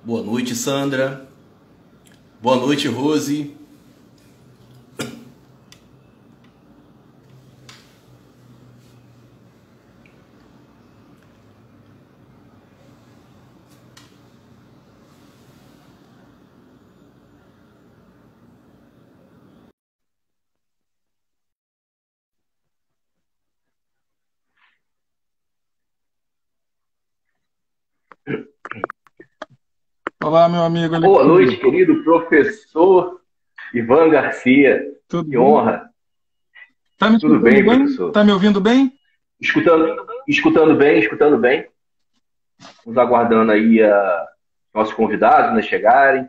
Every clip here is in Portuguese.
Boa noite, Sandra. Boa noite, Rose. Olá, meu amigo Boa Alexandre. noite, querido professor Ivan Garcia. Tudo Que bem? honra. Tá me Tudo escutando bem, bem? professor? Tá me ouvindo bem? Escutando bem, escutando bem. Vamos aguardando aí nossos convidados, né, chegarem.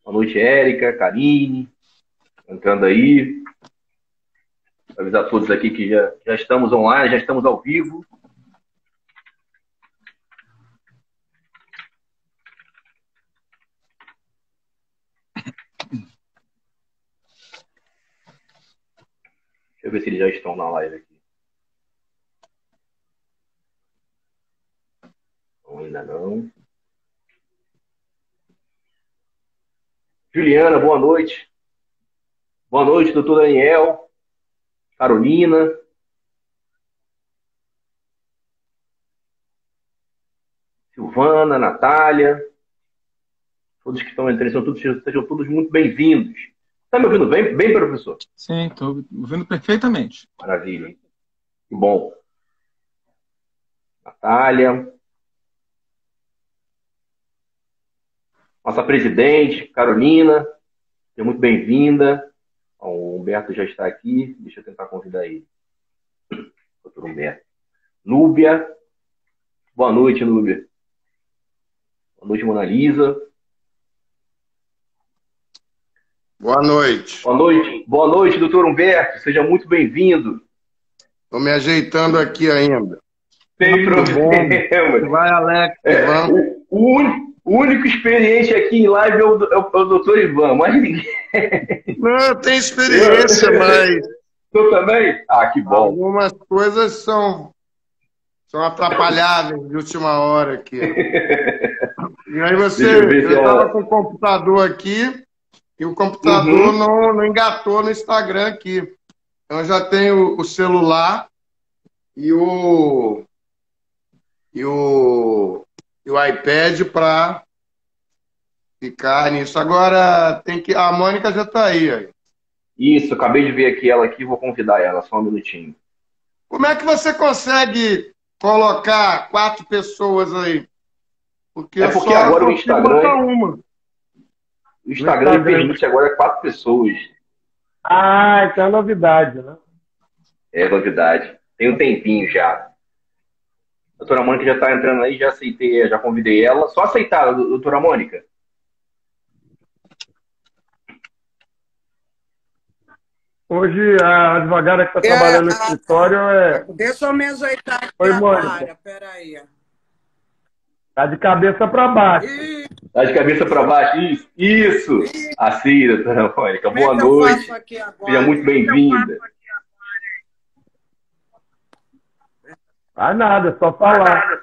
Boa noite, Érica, Karine, entrando aí. Vou avisar a todos aqui que já estamos online, já estamos ao vivo. Deixa eu ver se eles já estão na live aqui. Não, ainda não. Juliana, boa noite. Boa noite, doutor Daniel, Carolina. Silvana, Natália. Todos que estão entrando, sejam todos muito bem-vindos. Está me ouvindo bem, professor? Sim, estou ouvindo perfeitamente. Maravilha. Que bom. Natália. Nossa presidente, Carolina. Seja muito bem-vinda. O Humberto já está aqui. Deixa eu tentar convidar ele. Doutor Humberto. Núbia. Boa noite, Núbia. Boa noite, Mona Lisa. Boa noite. Boa noite, doutor Humberto. Seja muito bem-vindo. Estou me ajeitando aqui ainda. Sem problema. Vai, Alex. O único experiente aqui em live é o doutor Ivan, mas ninguém. Não, eu tenho experiência, mas... Tu também? Ah, que bom. Algumas coisas são atrapalháveis de última hora aqui. E aí eu estava com o computador aqui e o computador não engatou no Instagram aqui. Então eu já tenho o celular e o iPad para ficar nisso. Agora a Mônica já está aí. Isso, acabei de ver aqui ela aqui, vou convidar ela, só um minutinho. Como é que você consegue colocar 4 pessoas aí? Porque agora o Instagram permite agora 4 pessoas. Ah, então é novidade, né? É novidade. Tem um tempinho já. A doutora Mônica já está entrando aí, já aceitei, já convidei ela. Só aceitar, doutora Mônica. Hoje a advogada que está trabalhando no escritório é... Deixa eu me ajeitar aqui. Oi, Mônica. Peraí. Tá de cabeça para baixo. Tá de cabeça para baixo? Isso. Assim, doutora Mônica. Boa noite. Seja muito bem-vinda. Ah, nada, é só falar.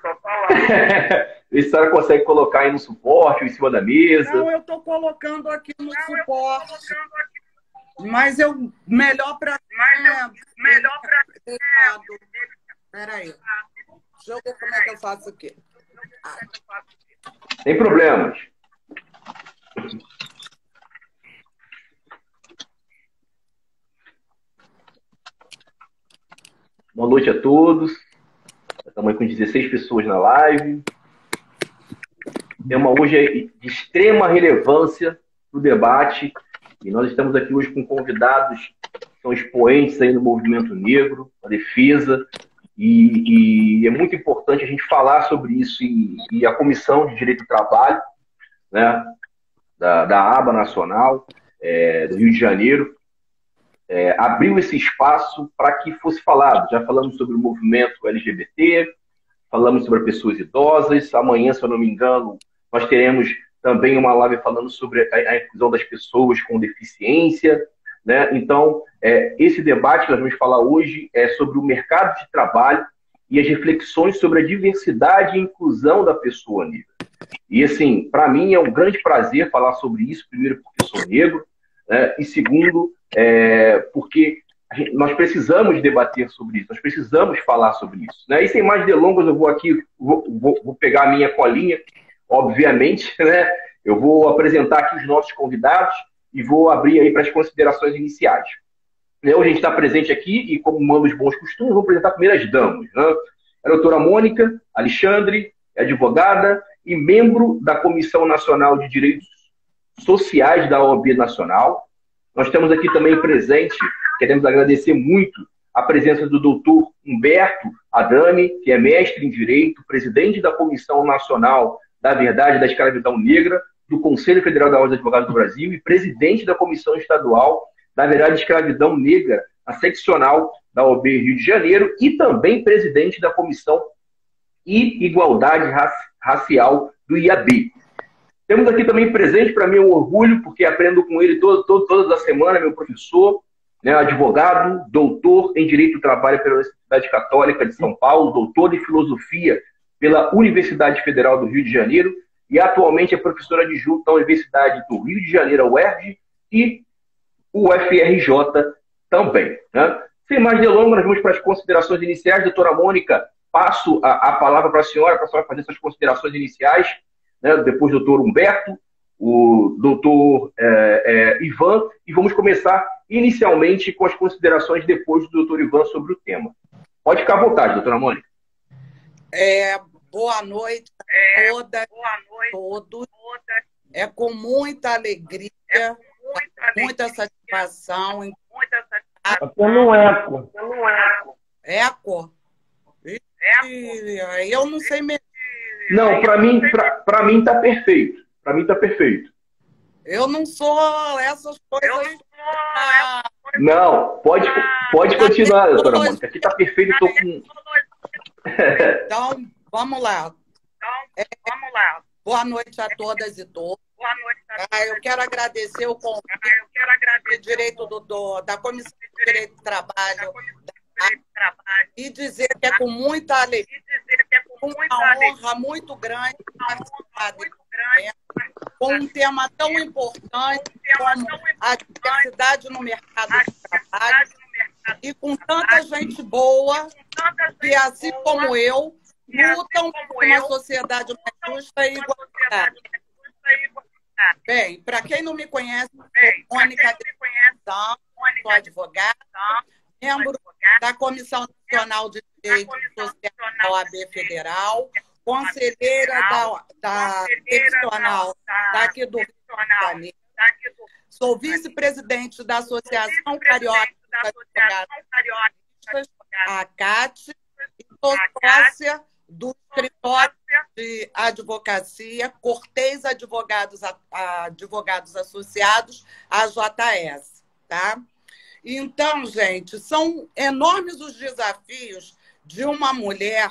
Vê se a senhora consegue colocar aí no suporte ou em cima da mesa. Não, eu estou colocando aqui no suporte. Mas melhor para Peraí. Deixa eu ver como é que eu faço aqui. Sem problemas. Boa noite a todos. Estamos com 16 pessoas na live. O tema hoje é de extrema relevância no debate. E nós estamos aqui hoje com convidados que são expoentes aí no movimento negro, na defesa. E é muito importante a gente falar sobre isso. E a Comissão de Direito do Trabalho, né, da ABA Nacional, do Rio de Janeiro, abriu esse espaço para que fosse falado. Já falamos sobre o movimento LGBT, falamos sobre pessoas idosas. Amanhã, se eu não me engano, nós teremos também uma live falando sobre a inclusão das pessoas com deficiência, né? Então, esse debate que nós vamos falar hoje é sobre o mercado de trabalho e as reflexões sobre a diversidade e inclusão da pessoa negra. E, assim, para mim é um grande prazer falar sobre isso, primeiro porque sou negro, né? E segundo, porque nós precisamos debater sobre isso, nós precisamos falar sobre isso, né? E sem mais delongas, eu vou aqui, vou pegar a minha colinha, obviamente, né? Eu vou apresentar aqui os nossos convidados e vou abrir aí para as considerações iniciais. Hoje a gente está presente aqui e, como manda os bons costumes, vou apresentar primeiro as damas, né? A doutora Mônica Alexandre, é advogada e membro da Comissão Nacional de Direitos Sociais da OAB Nacional. Nós temos aqui também presente, queremos agradecer muito a presença do doutor Humberto Adami, que é mestre em Direito, presidente da Comissão Nacional da Verdade da Escravidão Negra, do Conselho Federal da Ordem dos Advogados do Brasil e presidente da Comissão Estadual da Verdade da Escravidão Negra, a seccional da OAB Rio de Janeiro, e também presidente da Comissão e Igualdade Racial do IAB. Temos aqui também presente, para mim é um orgulho, porque aprendo com ele toda a semana, meu professor, né, advogado, doutor em Direito do Trabalho pela Universidade Católica de São Paulo, doutor em Filosofia pela Universidade Federal do Rio de Janeiro e atualmente é professora adjunta da Universidade do Rio de Janeiro, a UERJ, e o UFRJ também, né? Sem mais delongas, nós vamos para as considerações iniciais. Doutora Mônica, passo a palavra para a senhora fazer suas considerações iniciais, né? Depois o doutor Humberto, o doutor Ivan, e vamos começar inicialmente com as considerações depois do doutor Ivan sobre o tema. Pode ficar à vontade, doutora Mônica. Boa noite a todas, todos. É com muita alegria, muita satisfação. Até no eco. Eco? Eu não sei mesmo. Não, para mim tá perfeito. Para mim tá perfeito. Eu não sou essas coisas. Não, pode continuar, doutora Mônica. Aqui tá perfeito, eu tô com... Então, vamos lá. Boa noite a todas e todos. Eu quero agradecer o convite da Comissão de Direito do Trabalho e dizer que é com muita alegria, uma honra muito grande com um tema tão importante como a diversidade no mercado de trabalho e com tanta gente boa que, assim como eu, lutam por uma sociedade mais justa e igualitária. Bem, para quem não me conhece, sou Mônica, sou advogada, membro da Comissão Nacional de Direitos Sociais da OAB Federal, conselheira da seccional daqui do Rio de Janeiro, sou vice-presidente da Associação Carioca de Advogados, a CAT, e sou sócia do escritório de advocacia Cortez Advogados Associados, a JS, tá? Então, gente, são enormes os desafios de uma mulher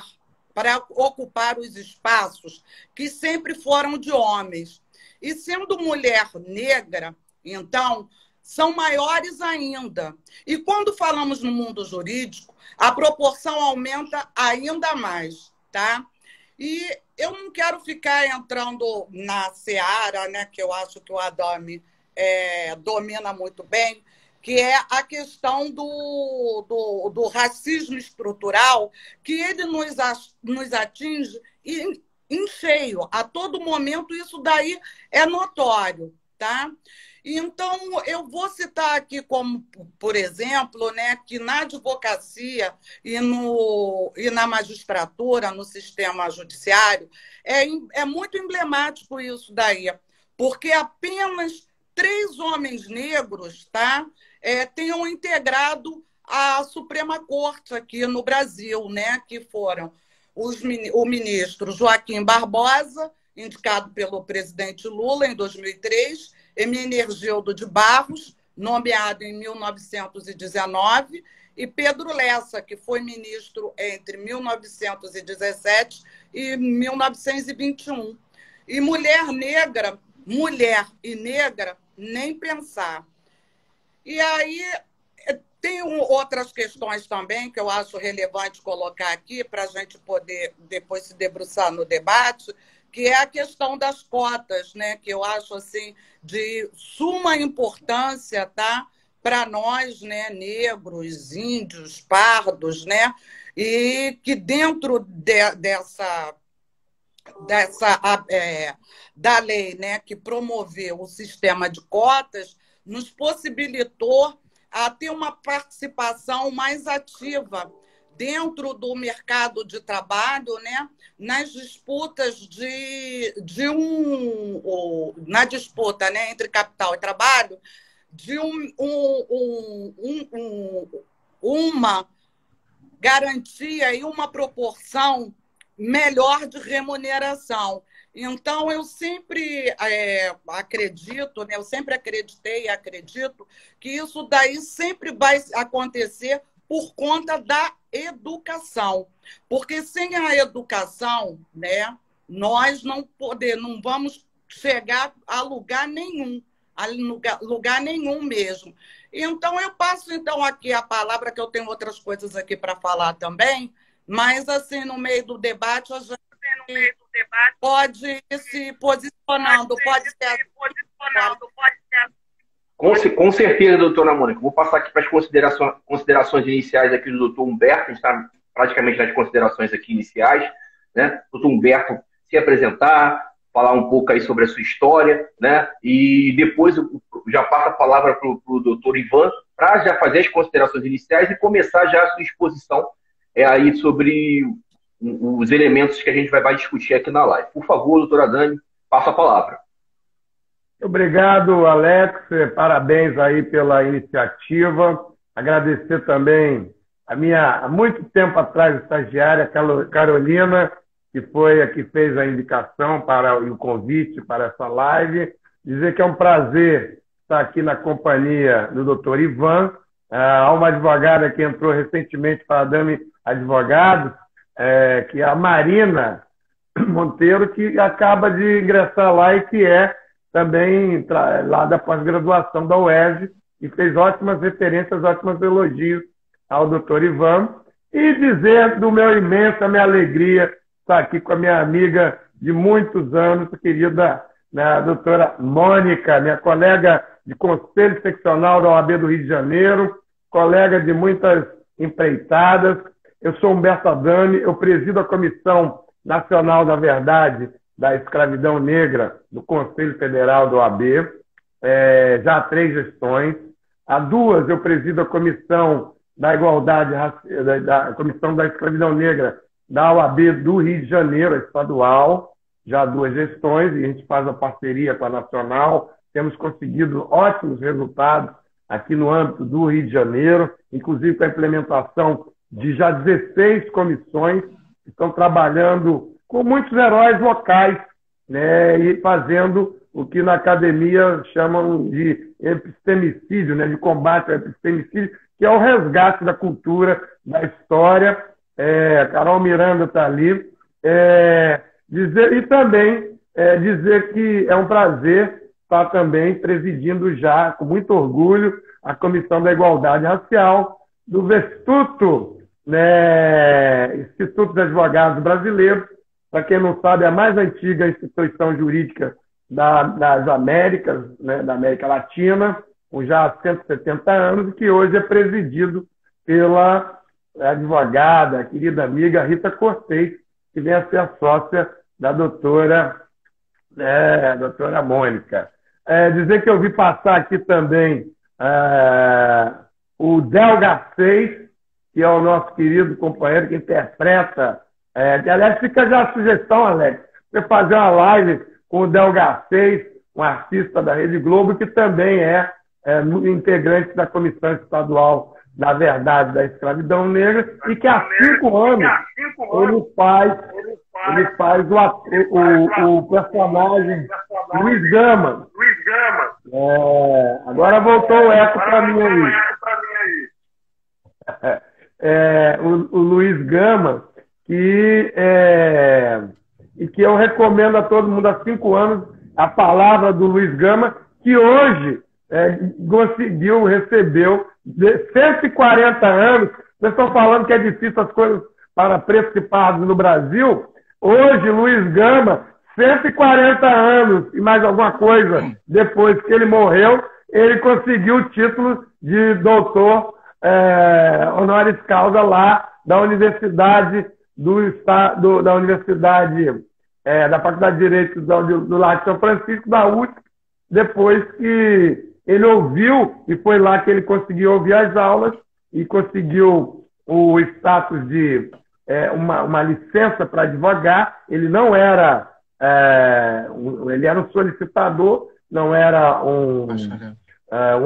para ocupar os espaços que sempre foram de homens. E sendo mulher negra, então, são maiores ainda. E quando falamos no mundo jurídico, a proporção aumenta ainda mais. Tá? E eu não quero ficar entrando na seara, né, que eu acho que o Adami domina muito bem, que é a questão do racismo estrutural, que ele nos atinge em cheio. A todo momento isso daí é notório. Tá? Então, eu vou citar aqui como, por exemplo, né, que na advocacia e na magistratura, no sistema judiciário, é muito emblemático isso daí, porque apenas 3 homens negros, tá, tenham integrado a Suprema Corte aqui no Brasil, né, que foram o ministro Joaquim Barbosa, indicado pelo presidente Lula em 2003, Hermenegildo de Barros, nomeado em 1919, e Pedro Lessa, que foi ministro entre 1917 e 1921. E mulher e negra, nem pensar. E aí tem outras questões também que eu acho relevante colocar aqui para a gente poder depois se debruçar no debate, que é a questão das cotas, né? Que eu acho assim de suma importância, tá? Para nós, né, negros, índios, pardos, né? E que dentro da lei, né, que promoveu o sistema de cotas, nos possibilitou a ter uma participação mais ativa dentro do mercado de trabalho, né, nas disputas na disputa, né, entre capital e trabalho, de uma garantia e uma proporção melhor de remuneração. Então, eu sempre acredito, né, eu sempre acreditei e acredito que isso daí sempre vai acontecer por conta da educação. Porque sem a educação, né, nós não vamos chegar a lugar nenhum mesmo. Então, eu passo aqui a palavra, que eu tenho outras coisas aqui para falar também, mas assim, no meio do debate, a gente pode ir se posicionando, pode ser. Com certeza, doutora Mônica. Vou passar aqui para as considerações iniciais aqui do doutor Humberto. A gente está praticamente nas considerações aqui iniciais, né? Doutor Humberto se apresentar, falar um pouco aí sobre a sua história, né? E depois eu já passo a palavra para o doutor Ivan, para já fazer as considerações iniciais e começar já a sua exposição aí sobre os elementos que a gente vai discutir aqui na live. Por favor, doutora Dani, passa a palavra. Obrigado, Alex. Parabéns aí pela iniciativa. Agradecer também a minha, há muito tempo atrás, estagiária Carolina, que foi a que fez a indicação para o convite para essa live. Dizer que é um prazer estar aqui na companhia do doutor Ivan. Há uma advogada que entrou recentemente para a Dami Advogados, que é a Marina Monteiro, que acaba de ingressar lá e que é também lá da pós-graduação da UERJ, e fez ótimas referências, ótimos elogios ao doutor Ivan. E dizer do meu imensa, minha alegria estar aqui com a minha amiga de muitos anos, a querida doutora Mônica, minha colega de Conselho Seccional da OAB do Rio de Janeiro, colega de muitas empreitadas. Eu sou Humberto Adami, eu presido a Comissão Nacional da Verdade da Escravidão Negra do Conselho Federal da OAB, já há 3 gestões. Há 2 eu presido a Comissão da Igualdade, da Comissão da Escravidão Negra da OAB do Rio de Janeiro, a estadual, já há 2 gestões, e a gente faz a parceria com a Nacional. Temos conseguido ótimos resultados aqui no âmbito do Rio de Janeiro, inclusive com a implementação de já 16 comissões que estão trabalhando com muitos heróis locais, né, e fazendo o que na academia chamam de epistemicídio, né, de combate ao epistemicídio, que é o resgate da cultura, da história. Carol Miranda está ali. Dizer que é um prazer estar também presidindo já, com muito orgulho, a Comissão da Igualdade Racial do VESTUTO, né, Instituto dos Advogados Brasileiros. Para quem não sabe, é a mais antiga instituição jurídica das Américas, né, da América Latina, com já 170 anos, e que hoje é presidido pela advogada, a querida amiga Rita Cortez, que vem a ser a sócia da doutora Mônica. Dizer que eu vi passar aqui também o Del Garcês, que é o nosso querido companheiro que interpreta. Aliás, fica já a sugestão, Alex, você fazer uma live com o Del Garcês, um artista da Rede Globo, que também é integrante da Comissão Estadual da Verdade da Escravidão Negra, e que há 5 anos ele faz o personagem Luiz Gama. Agora voltou o eco para mim aí. O Luiz Gama, que eu recomendo a todo mundo há 5 anos, a palavra do Luiz Gama, que hoje recebeu 140 anos. Vocês estão falando que é difícil as coisas para pretos e pardos no Brasil. Hoje, Luiz Gama, 140 anos e mais alguma coisa depois que ele morreu, ele conseguiu o título de doutor honoris causa lá da Universidade da Universidade da Faculdade de Direito do Largo de São Francisco, da USP, depois que ele ouviu, e foi lá que ele conseguiu ouvir as aulas e conseguiu o status de uma licença para advogar. Ele não era ele era um solicitador, não era um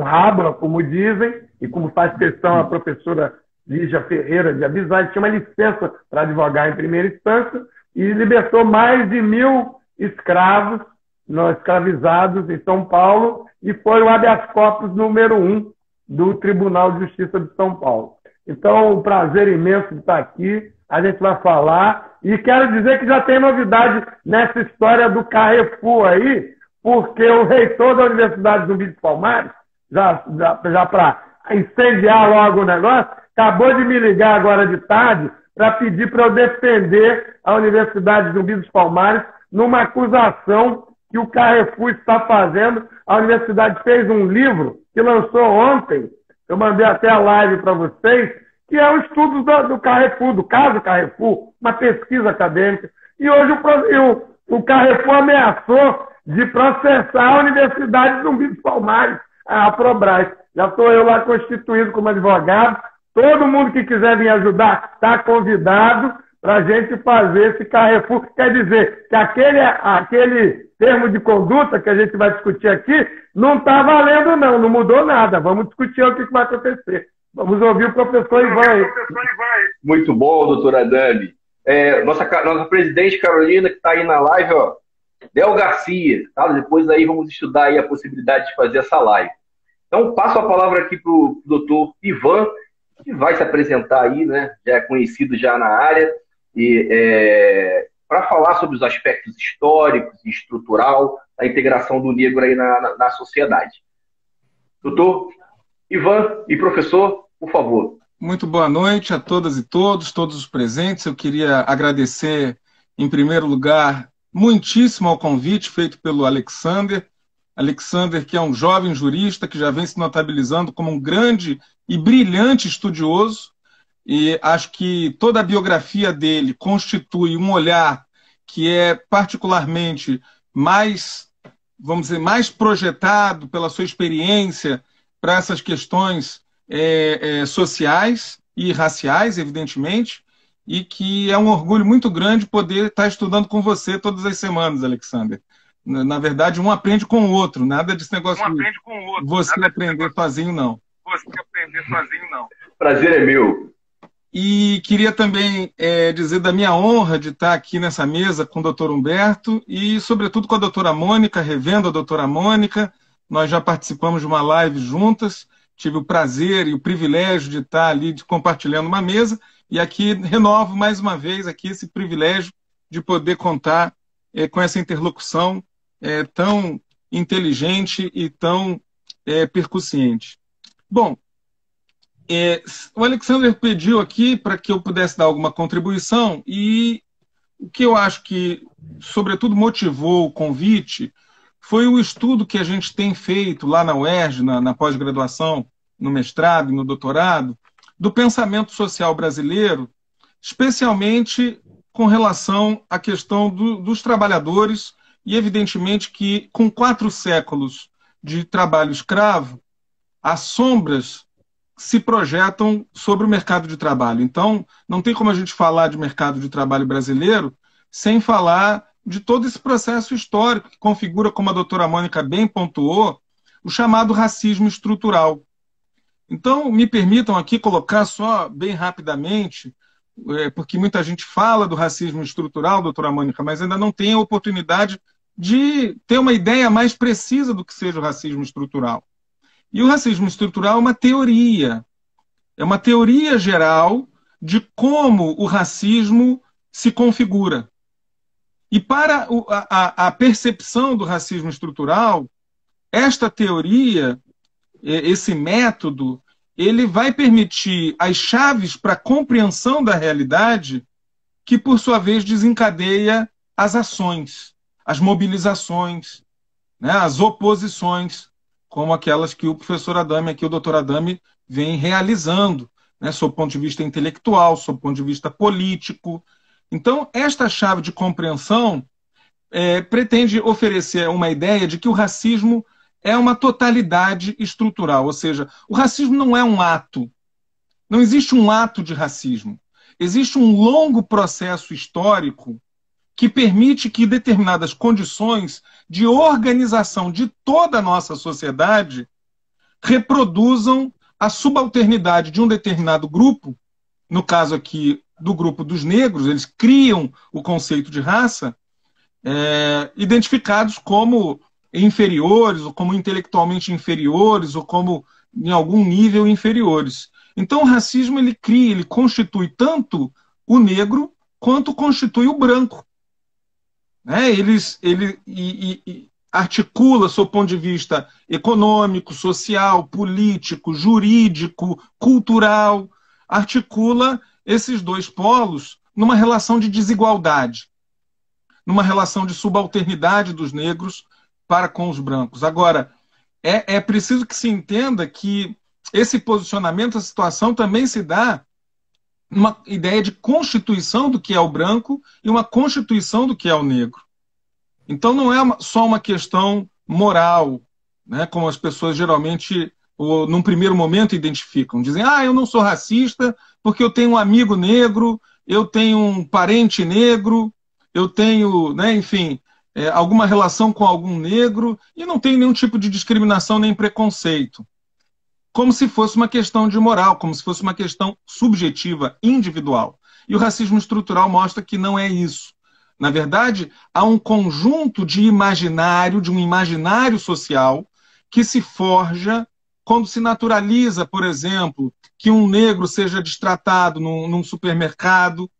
rábula, como dizem, e como faz questão a professora Lígia Ferreira de avisar, ele tinha uma licença para advogar em primeira instância e libertou mais de 1.000 escravos escravizados em São Paulo e foi o habeas corpus número 1 do Tribunal de Justiça de São Paulo. Então, um prazer imenso de estar aqui, a gente vai falar, e quero dizer que já tem novidade nessa história do Carrefour aí, porque o reitor da Universidade Zumbi dos Palmares, já para incendiar logo o negócio, acabou de me ligar agora de tarde para pedir para eu defender a Universidade Zumbi dos Palmares numa acusação que o Carrefour está fazendo. A universidade fez um livro que lançou ontem, eu mandei até a live para vocês, que é um estudo do Carrefour, do caso Carrefour, uma pesquisa acadêmica. E hoje o Carrefour ameaçou de processar a Universidade Zumbi dos Palmares, a Aprobras. Já estou eu lá constituído como advogado. Todo mundo que quiser vir ajudar está convidado para a gente fazer esse Carrefour. Quer dizer que aquele termo de conduta que a gente vai discutir aqui não está valendo, não mudou nada. Vamos discutir o que vai acontecer. Vamos ouvir o professor Ivan aí. Muito bom, doutora Dani. Nossa presidente Carolina, que está aí na live, ó, Del Garcia. Tá? Depois aí vamos estudar aí a possibilidade de fazer essa live. Então, passo a palavra aqui para o doutor Ivan, que vai se apresentar aí, né? Já é conhecido já na área, e para falar sobre os aspectos históricos e estrutural da integração do negro aí na sociedade. Doutor Ivan e professor, por favor. Muito boa noite a todas e todos os presentes. Eu queria agradecer, em primeiro lugar, muitíssimo ao convite feito pelo Alexander, que é um jovem jurista que já vem se notabilizando como um grande e brilhante estudioso, e acho que toda a biografia dele constitui um olhar que é particularmente mais, vamos dizer, mais projetado pela sua experiência para essas questões sociais e raciais, evidentemente, e que é um orgulho muito grande poder estar estudando com você todas as semanas, Alexander. Na verdade, um aprende com o outro, nada desse negócio de você aprender sozinho, não. Prazer é meu. E queria também dizer da minha honra de estar aqui nessa mesa com o doutor Humberto e, sobretudo, com a doutora Mônica, revendo a doutora Mônica. Nós já participamos de uma live juntas, tive o prazer e o privilégio de estar ali compartilhando uma mesa, e aqui renovo mais uma vez aqui esse privilégio de poder contar com essa interlocução tão inteligente e tão percussiente. Bom, o Alexander pediu aqui para que eu pudesse dar alguma contribuição, e o que eu acho que, sobretudo, motivou o convite foi o estudo que a gente tem feito lá na UERJ, na pós-graduação, no mestrado e no doutorado, do pensamento social brasileiro, especialmente com relação à questão dos trabalhadores, e evidentemente que, com 4 séculos de trabalho escravo, as sombras se projetam sobre o mercado de trabalho. Então, não tem como a gente falar de mercado de trabalho brasileiro sem falar de todo esse processo histórico que configura, como a doutora Mônica bem pontuou, o chamado racismo estrutural. Então, me permitam aqui colocar só bem rapidamente, porque muita gente fala do racismo estrutural, doutora Mônica, mas ainda não tem a oportunidade de ter uma ideia mais precisa do que seja o racismo estrutural. E o racismo estrutural é uma teoria geral de como o racismo se configura. E para a percepção do racismo estrutural, esta teoria, esse método, ele vai permitir as chaves para a compreensão da realidade que, por sua vez, desencadeia as ações. as mobilizações, né, as oposições, como aquelas que o professor Adame, aqui o doutor Adame, vem realizando, né, sob o ponto de vista intelectual, sob o ponto de vista político. Então, esta chave de compreensão pretende oferecer uma ideia de que o racismo é uma totalidade estrutural, ou seja, o racismo não é um ato, não existe um ato de racismo, existe um longo processo histórico que permite que determinadas condições de organização de toda a nossa sociedade reproduzam a subalternidade de um determinado grupo, no caso aqui do grupo dos negros, eles criam o conceito de raça, identificados como inferiores, ou como intelectualmente inferiores, ou como em algum nível inferiores. Então o racismo ele cria, ele constitui tanto o negro quanto constitui o branco. Né? Ele articula, sob o ponto de vista econômico, social, político, jurídico, cultural, articula esses dois polos numa relação de desigualdade, numa relação de subalternidade dos negros para com os brancos. Agora, é preciso que se entenda que esse posicionamento, a situação também se dá numa ideia de constituição do que é o branco e uma constituição do que é o negro. Então não é só uma questão moral, né, como as pessoas geralmente, num primeiro momento, identificam. Dizem, eu não sou racista porque eu tenho um amigo negro, eu tenho um parente negro, eu tenho, né, enfim, alguma relação com algum negro e não tenho nenhum tipo de discriminação nem preconceito. Como se fosse uma questão de moral, como se fosse uma questão subjetiva, individual. E o racismo estrutural mostra que não é isso. Na verdade, há um conjunto de imaginário, de um imaginário social, que se forja quando se naturaliza, por exemplo, que um negro seja destratado num supermercado.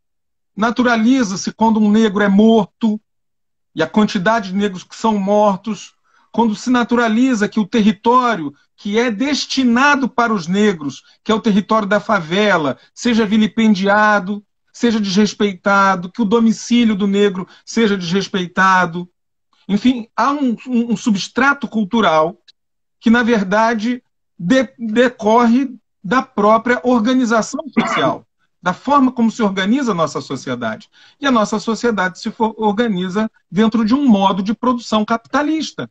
Naturaliza-se quando um negro é morto, e a quantidade de negros que são mortos. Quando se naturaliza que o território que é destinado para os negros, que é o território da favela, seja vilipendiado, seja desrespeitado, que o domicílio do negro seja desrespeitado. Enfim, há um substrato cultural que, na verdade, decorre da própria organização social, da forma como se organiza a nossa sociedade. E a nossa sociedade se organiza dentro de um modo de produção capitalista.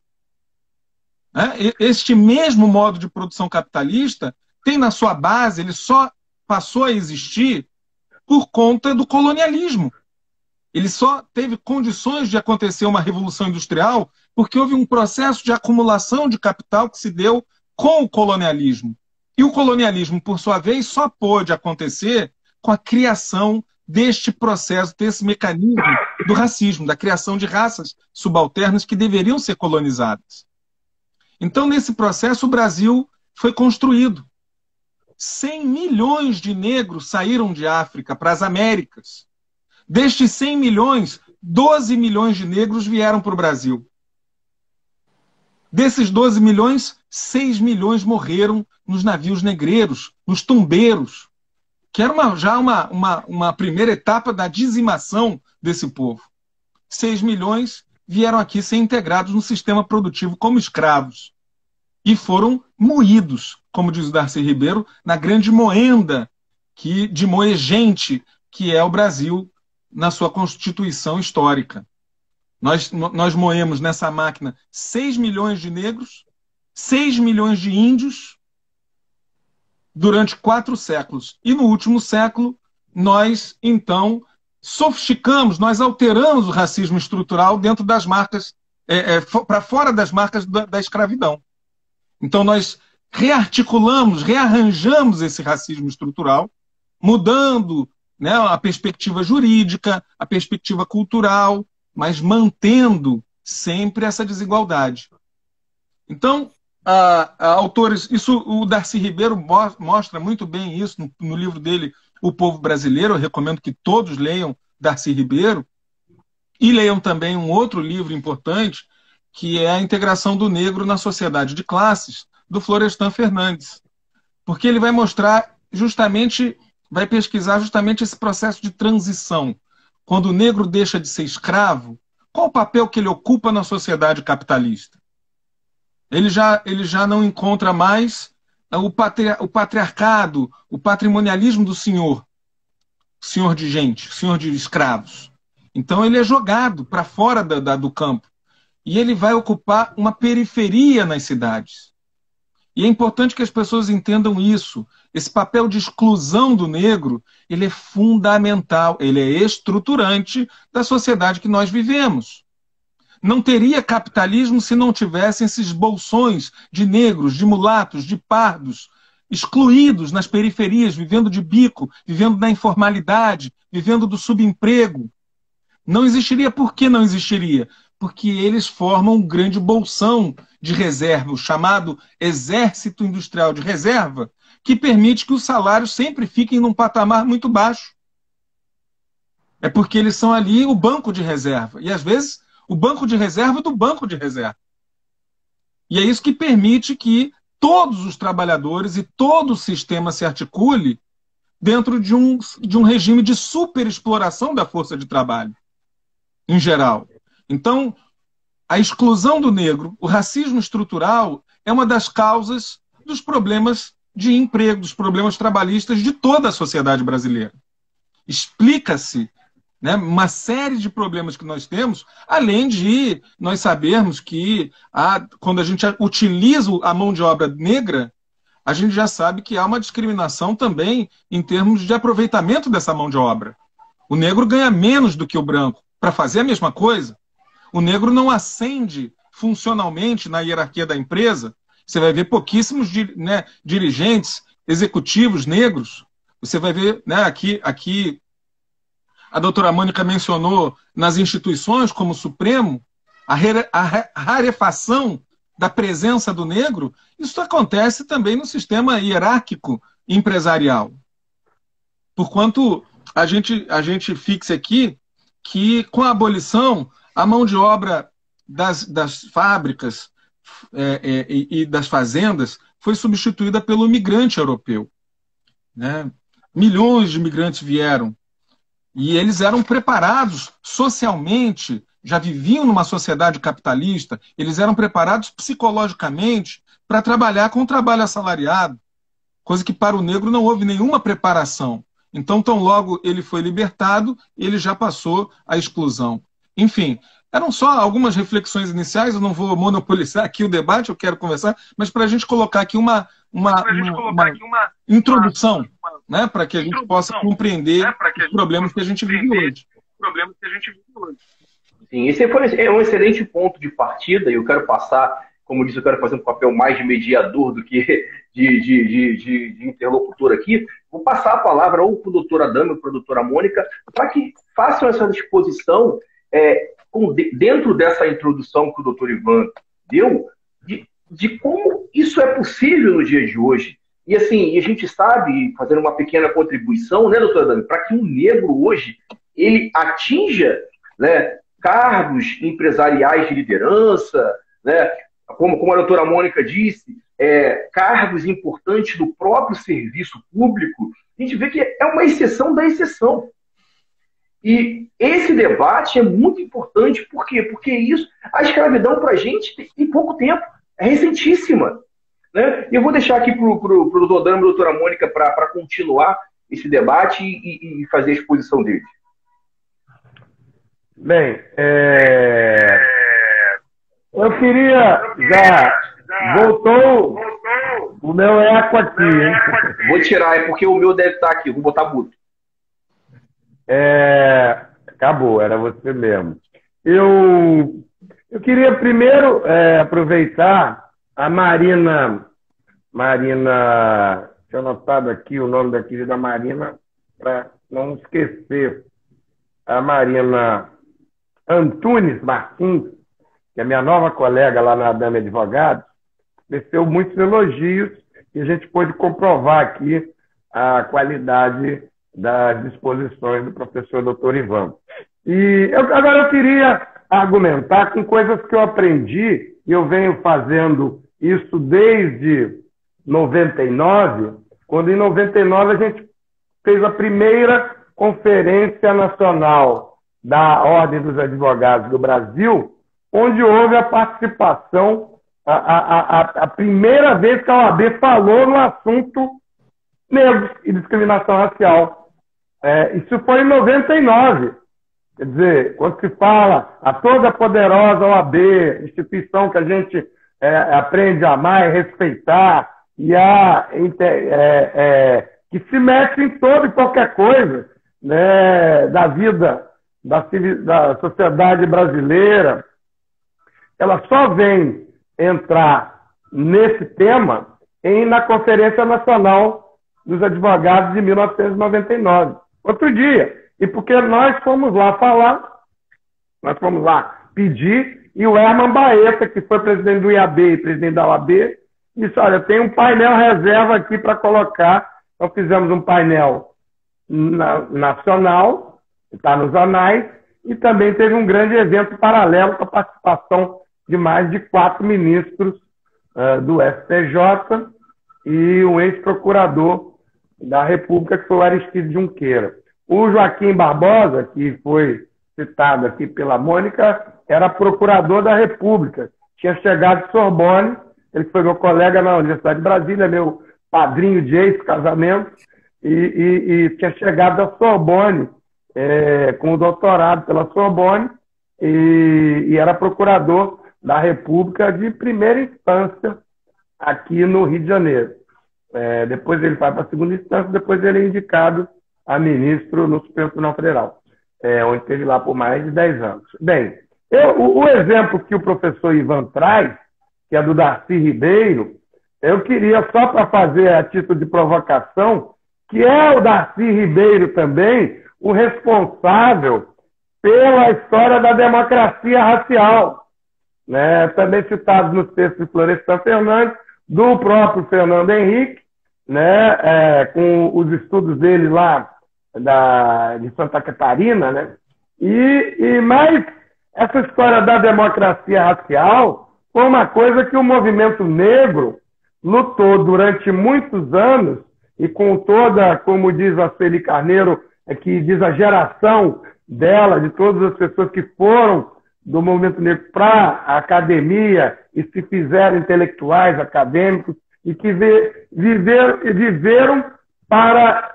Este mesmo modo de produção capitalista tem na sua base, ele só passou a existir por conta do colonialismo. Ele só teve condições de acontecer uma revolução industrial porque houve um processo de acumulação de capital que se deu com o colonialismo. E o colonialismo, por sua vez, só pôde acontecer com a criação deste processo, desse mecanismo do racismo, da criação de raças subalternas que deveriam ser colonizadas. Então, nesse processo, o Brasil foi construído. 100 milhões de negros saíram de África para as Américas. Destes 100 milhões, 12 milhões de negros vieram para o Brasil. Desses 12 milhões, 6 milhões morreram nos navios negreiros, nos tumbeiros, que era já uma primeira etapa da dizimação desse povo. 6 milhões vieram aqui ser integrados no sistema produtivo como escravos. E foram moídos, como diz o Darcy Ribeiro, na grande moenda de moer gente, que é o Brasil na sua constituição histórica. Nós moemos nessa máquina 6 milhões de negros, 6 milhões de índios, durante 4 séculos. E no último século, nós, então, sofisticamos, nós alteramos o racismo estrutural dentro das marcas, para fora das marcas da escravidão. Então nós rearticulamos, rearranjamos esse racismo estrutural, mudando, né, a perspectiva jurídica, a perspectiva cultural, mas mantendo sempre essa desigualdade. Então, autores, o Darcy Ribeiro mostra muito bem isso no livro dele, O Povo Brasileiro. Eu recomendo que todos leiam Darcy Ribeiro e leiam também um outro livro importante, que é A Integração do Negro na Sociedade de Classes, do Florestan Fernandes. Porque ele vai mostrar justamente, vai pesquisar justamente esse processo de transição. Quando o negro deixa de ser escravo, qual o papel que ele ocupa na sociedade capitalista? Ele já não encontra mais o patriarcado, o patrimonialismo do senhor de gente, senhor de escravos. Então ele é jogado para fora do campo. E ele vai ocupar uma periferia nas cidades. E é importante que as pessoas entendam isso. Esse papel de exclusão do negro, ele é fundamental, ele é estruturante da sociedade que nós vivemos. Não teria capitalismo se não tivessem esses bolsões de negros, de mulatos, de pardos, excluídos nas periferias, vivendo de bico, vivendo da informalidade, vivendo do subemprego. Não existiria. Por que não existiria? Porque eles formam um grande bolsão de reserva, o chamado exército industrial de reserva, que permite que os salários sempre fiquem num patamar muito baixo. É porque eles são ali o banco de reserva. E, às vezes, o banco de reserva do banco de reserva. E é isso que permite que todos os trabalhadores e todo o sistema se articule dentro de um regime de superexploração da força de trabalho, em geral. Então, a exclusão do negro, o racismo estrutural, é uma das causas dos problemas de emprego, dos problemas trabalhistas de toda a sociedade brasileira. Explica-se, né, uma série de problemas que nós temos, além de nós sabermos que quando a gente utiliza a mão de obra negra, a gente já sabe que há uma discriminação também em termos de aproveitamento dessa mão de obra. O negro ganha menos do que o branco para fazer a mesma coisa. O negro não ascende funcionalmente na hierarquia da empresa. Você vai ver pouquíssimos dirigentes, executivos negros. Você vai ver, né, aqui a doutora Mônica mencionou nas instituições como o Supremo, a rarefação da presença do negro. Isso acontece também no sistema hierárquico empresarial. Porquanto a gente fixa aqui que, com a abolição, a mão de obra das fábricas e das fazendas foi substituída pelo imigrante europeu. Né? Milhões de imigrantes vieram. E eles eram preparados socialmente, já viviam numa sociedade capitalista, eles eram preparados psicologicamente para trabalhar com o trabalho assalariado, coisa que para o negro não houve nenhuma preparação. Então, tão logo ele foi libertado, ele já passou à exclusão. Enfim, eram só algumas reflexões iniciais, eu não vou monopolizar aqui o debate, eu quero conversar, mas para a gente colocar aqui uma introdução, né, para que a gente possa compreender os problemas que a gente vive hoje. Sim, esse é um excelente ponto de partida, e eu quero passar, como disse, eu quero fazer um papel mais de mediador do que de interlocutor aqui. Vou passar a palavra ou para o doutor Adame ou para a doutora Mônica, para que façam essa exposição dentro dessa introdução que o doutor Ivan deu, de como isso é possível no dia de hoje. E assim, a gente sabe, fazendo uma pequena contribuição, né, doutora Adame, para que um negro hoje ele atinja, né, cargos empresariais de liderança, né, como a doutora Mônica disse, cargos importantes do próprio serviço público, a gente vê que é uma exceção da exceção. E esse debate é muito importante, por quê? Porque a escravidão para a gente tem pouco tempo, é recentíssima. Né? E eu vou deixar aqui para o doutor Adame e a doutora Mônica para continuar esse debate e fazer a exposição deles. Bem, eu queria voltou o meu eco aqui, hein? Vou tirar, é porque o meu deve estar aqui, vou botar mudo. Acabou, era você mesmo. Eu queria primeiro aproveitar a Marina, tinha anotado aqui o nome da querida Marina, para não esquecer, a Marina Antunes Martins, que é minha nova colega lá na Adame Advogados, recebeu muitos elogios e a gente pôde comprovar aqui a qualidade das disposições do professor Dr. Ivan. E agora eu queria argumentar com coisas que eu aprendi, e eu venho fazendo isso desde 99, quando em 99 a gente fez a primeira Conferência Nacional da Ordem dos Advogados do Brasil, onde houve a participação, a primeira vez que a OAB falou no assunto negros e discriminação racial. Isso foi em 99. Quer dizer, quando se fala a toda poderosa OAB, instituição que a gente aprende a amar e respeitar, e que se mete em toda e qualquer coisa, né, da vida da sociedade brasileira, ela só vem entrar nesse tema na Conferência Nacional dos Advogados de 1999. Outro dia. E porque nós fomos lá falar, nós fomos lá pedir, e o Herman Baeta, que foi presidente do IAB e presidente da OAB, disse, olha, tem um painel reserva aqui para colocar. Então fizemos um painel nacional, que está nos anais, e também teve um grande evento paralelo com a participação de mais de 4 ministros do STJ e um ex-procurador da República, que foi o Aristides Junqueira. O Joaquim Barbosa, que foi citado aqui pela Mônica, era procurador da República. Tinha chegado de Sorbonne, ele foi meu colega na Universidade de Brasília, meu padrinho de ex-casamento, e tinha chegado da Sorbonne, com o doutorado pela Sorbonne, e era procurador da República de primeira instância aqui no Rio de Janeiro. Depois ele vai para a segunda instância, depois ele é indicado a ministro no Supremo Tribunal Federal, onde esteve lá por mais de 10 anos. Bem, o exemplo que o professor Ivan traz, que é do Darcy Ribeiro, eu queria só para fazer a título de provocação, que é o Darcy Ribeiro também o responsável pela história da democracia racial, né? Também citado nos textos de Florestan Fernandes, do próprio Fernando Henrique, né? Com os estudos dele lá de Santa Catarina, né? Mas essa história da democracia racial foi uma coisa que o movimento negro lutou durante muitos anos, e com toda, como diz a Celi Carneiro, que diz a geração dela, de todas as pessoas que foram do movimento negro para a academia e se fizeram intelectuais, acadêmicos, e que viveram para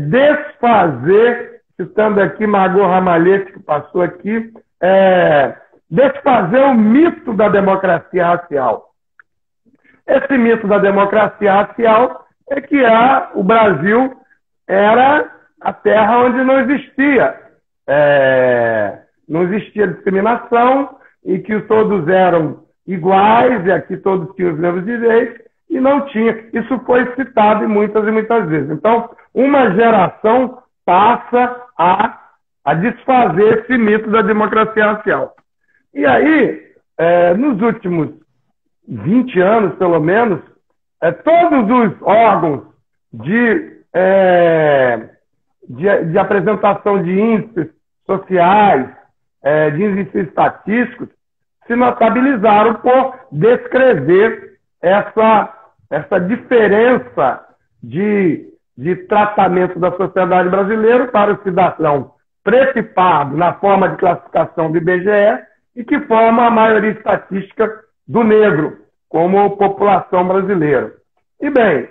desfazer, citando aqui Margot Ramalhete, que passou aqui, desfazer o mito da democracia racial. Esse mito da democracia racial é que o Brasil era a terra onde não existia discriminação, e que todos eram iguais, e aqui todos tinham os mesmos direitos, e não tinha. Isso foi citado muitas e muitas vezes. Então, uma geração passa a desfazer esse mito da democracia racial. E aí, nos últimos 20 anos, pelo menos, todos os órgãos de apresentação de índices sociais, de índices estatísticos, se notabilizaram por descrever essa diferença de tratamento da sociedade brasileira para o cidadão preto e pardo na forma de classificação do IBGE, e que forma a maioria estatística do negro como população brasileira. E bem,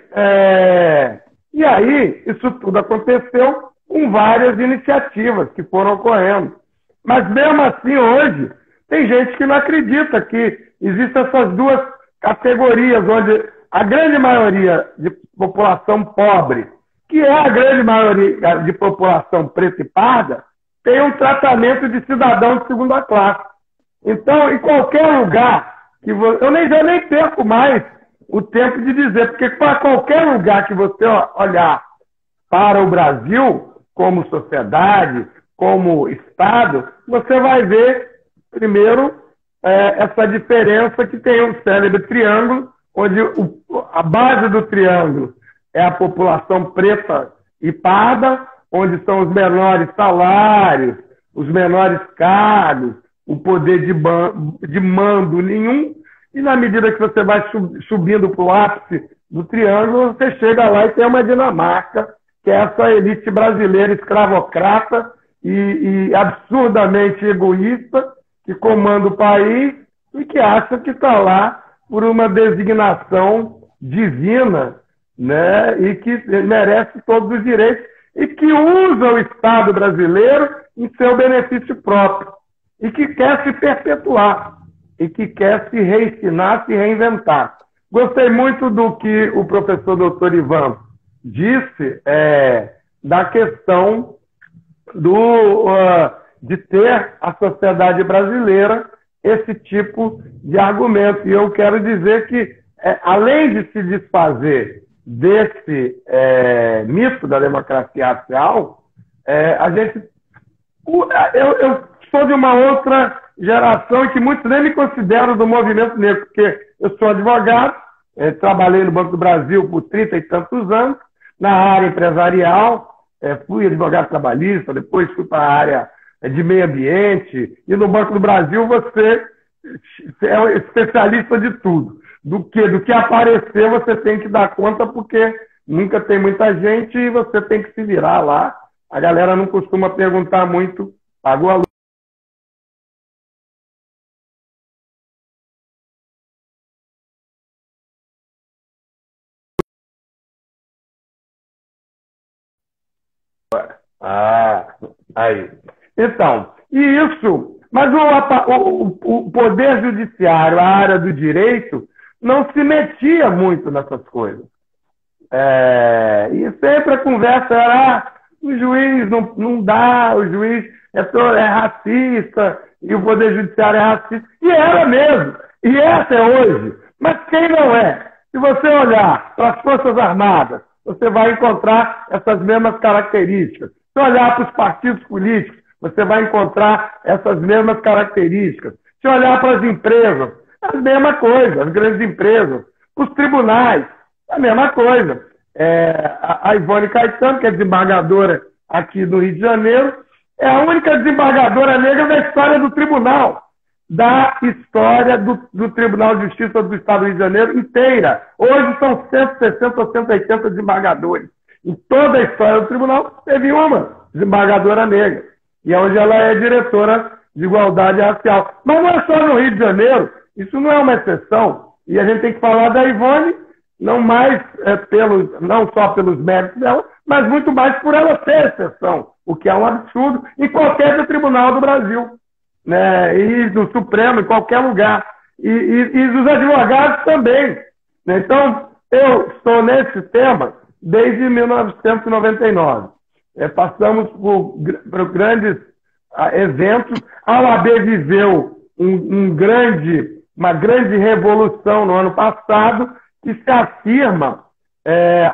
e aí isso tudo aconteceu com várias iniciativas que foram ocorrendo. Mas mesmo assim hoje tem gente que não acredita que existem essas duas categorias, onde a grande maioria de população pobre, que é a grande maioria de população preta e parda, tem um tratamento de cidadão de segunda classe. Então, em qualquer lugar, eu nem perco mais o tempo de dizer, porque para qualquer lugar que você olhar para o Brasil, como sociedade, como Estado, você vai ver, primeiro, essa diferença que tem um célebre triângulo, onde a base do triângulo é a população preta e parda, onde são os menores salários, os menores cargos, o poder de mando nenhum, e na medida que você vai subindo para o ápice do triângulo, você chega lá e tem uma Dinamarca, que é essa elite brasileira escravocrata, e absurdamente egoísta que comanda o país e que acha que está lá por uma designação divina, né? E que merece todos os direitos e que usa o Estado brasileiro em seu benefício próprio e que quer se perpetuar e que quer se reensinar, se reinventar. Gostei muito do que o professor Dr. Ivan disse da questão de ter a sociedade brasileira esse tipo de argumento. E eu quero dizer que, além de se desfazer desse mito da democracia racial, eu sou de uma outra geração e que muitos nem me consideram do movimento negro, porque eu sou advogado, trabalhei no Banco do Brasil por 30 e tantos anos, na área empresarial, fui advogado trabalhista, depois fui para a área de meio ambiente, e no Banco do Brasil você é especialista de tudo. Do que aparecer você tem que dar conta, porque nunca tem muita gente e você tem que se virar lá. A galera não costuma perguntar muito, pagou a luz. Aí. Então, e isso, mas o Poder Judiciário, a área do direito, não se metia muito nessas coisas. E sempre a conversa era, o juiz não dá, o juiz é racista, e o Poder Judiciário é racista. E era mesmo, e é até hoje. Mas quem não é? Se você olhar para as Forças Armadas, você vai encontrar essas mesmas características. Se olhar para os partidos políticos, você vai encontrar essas mesmas características. Se olhar para as empresas, a mesma coisa, as grandes empresas. Os tribunais, a mesma coisa. A Ivone Caetano, que é desembargadora aqui do Rio de Janeiro, é a única desembargadora negra da história do tribunal. Da história do Tribunal de Justiça do Estado do Rio de Janeiro inteira. Hoje são 160 ou 180 desembargadores. Em toda a história do tribunal, teve uma desembargadora negra. E hoje ela é diretora de igualdade racial. Mas não é só no Rio de Janeiro, isso não é uma exceção. E a gente tem que falar da Ivone, não só pelos méritos dela, mas muito mais por ela ser exceção, o que é um absurdo em qualquer tribunal do Brasil. Né? E no Supremo, em qualquer lugar. E dos advogados também. Né? Então, eu estou nesse tema desde 1999. Passamos por grandes eventos. A OAB viveu uma grande revolução no ano passado, que se afirma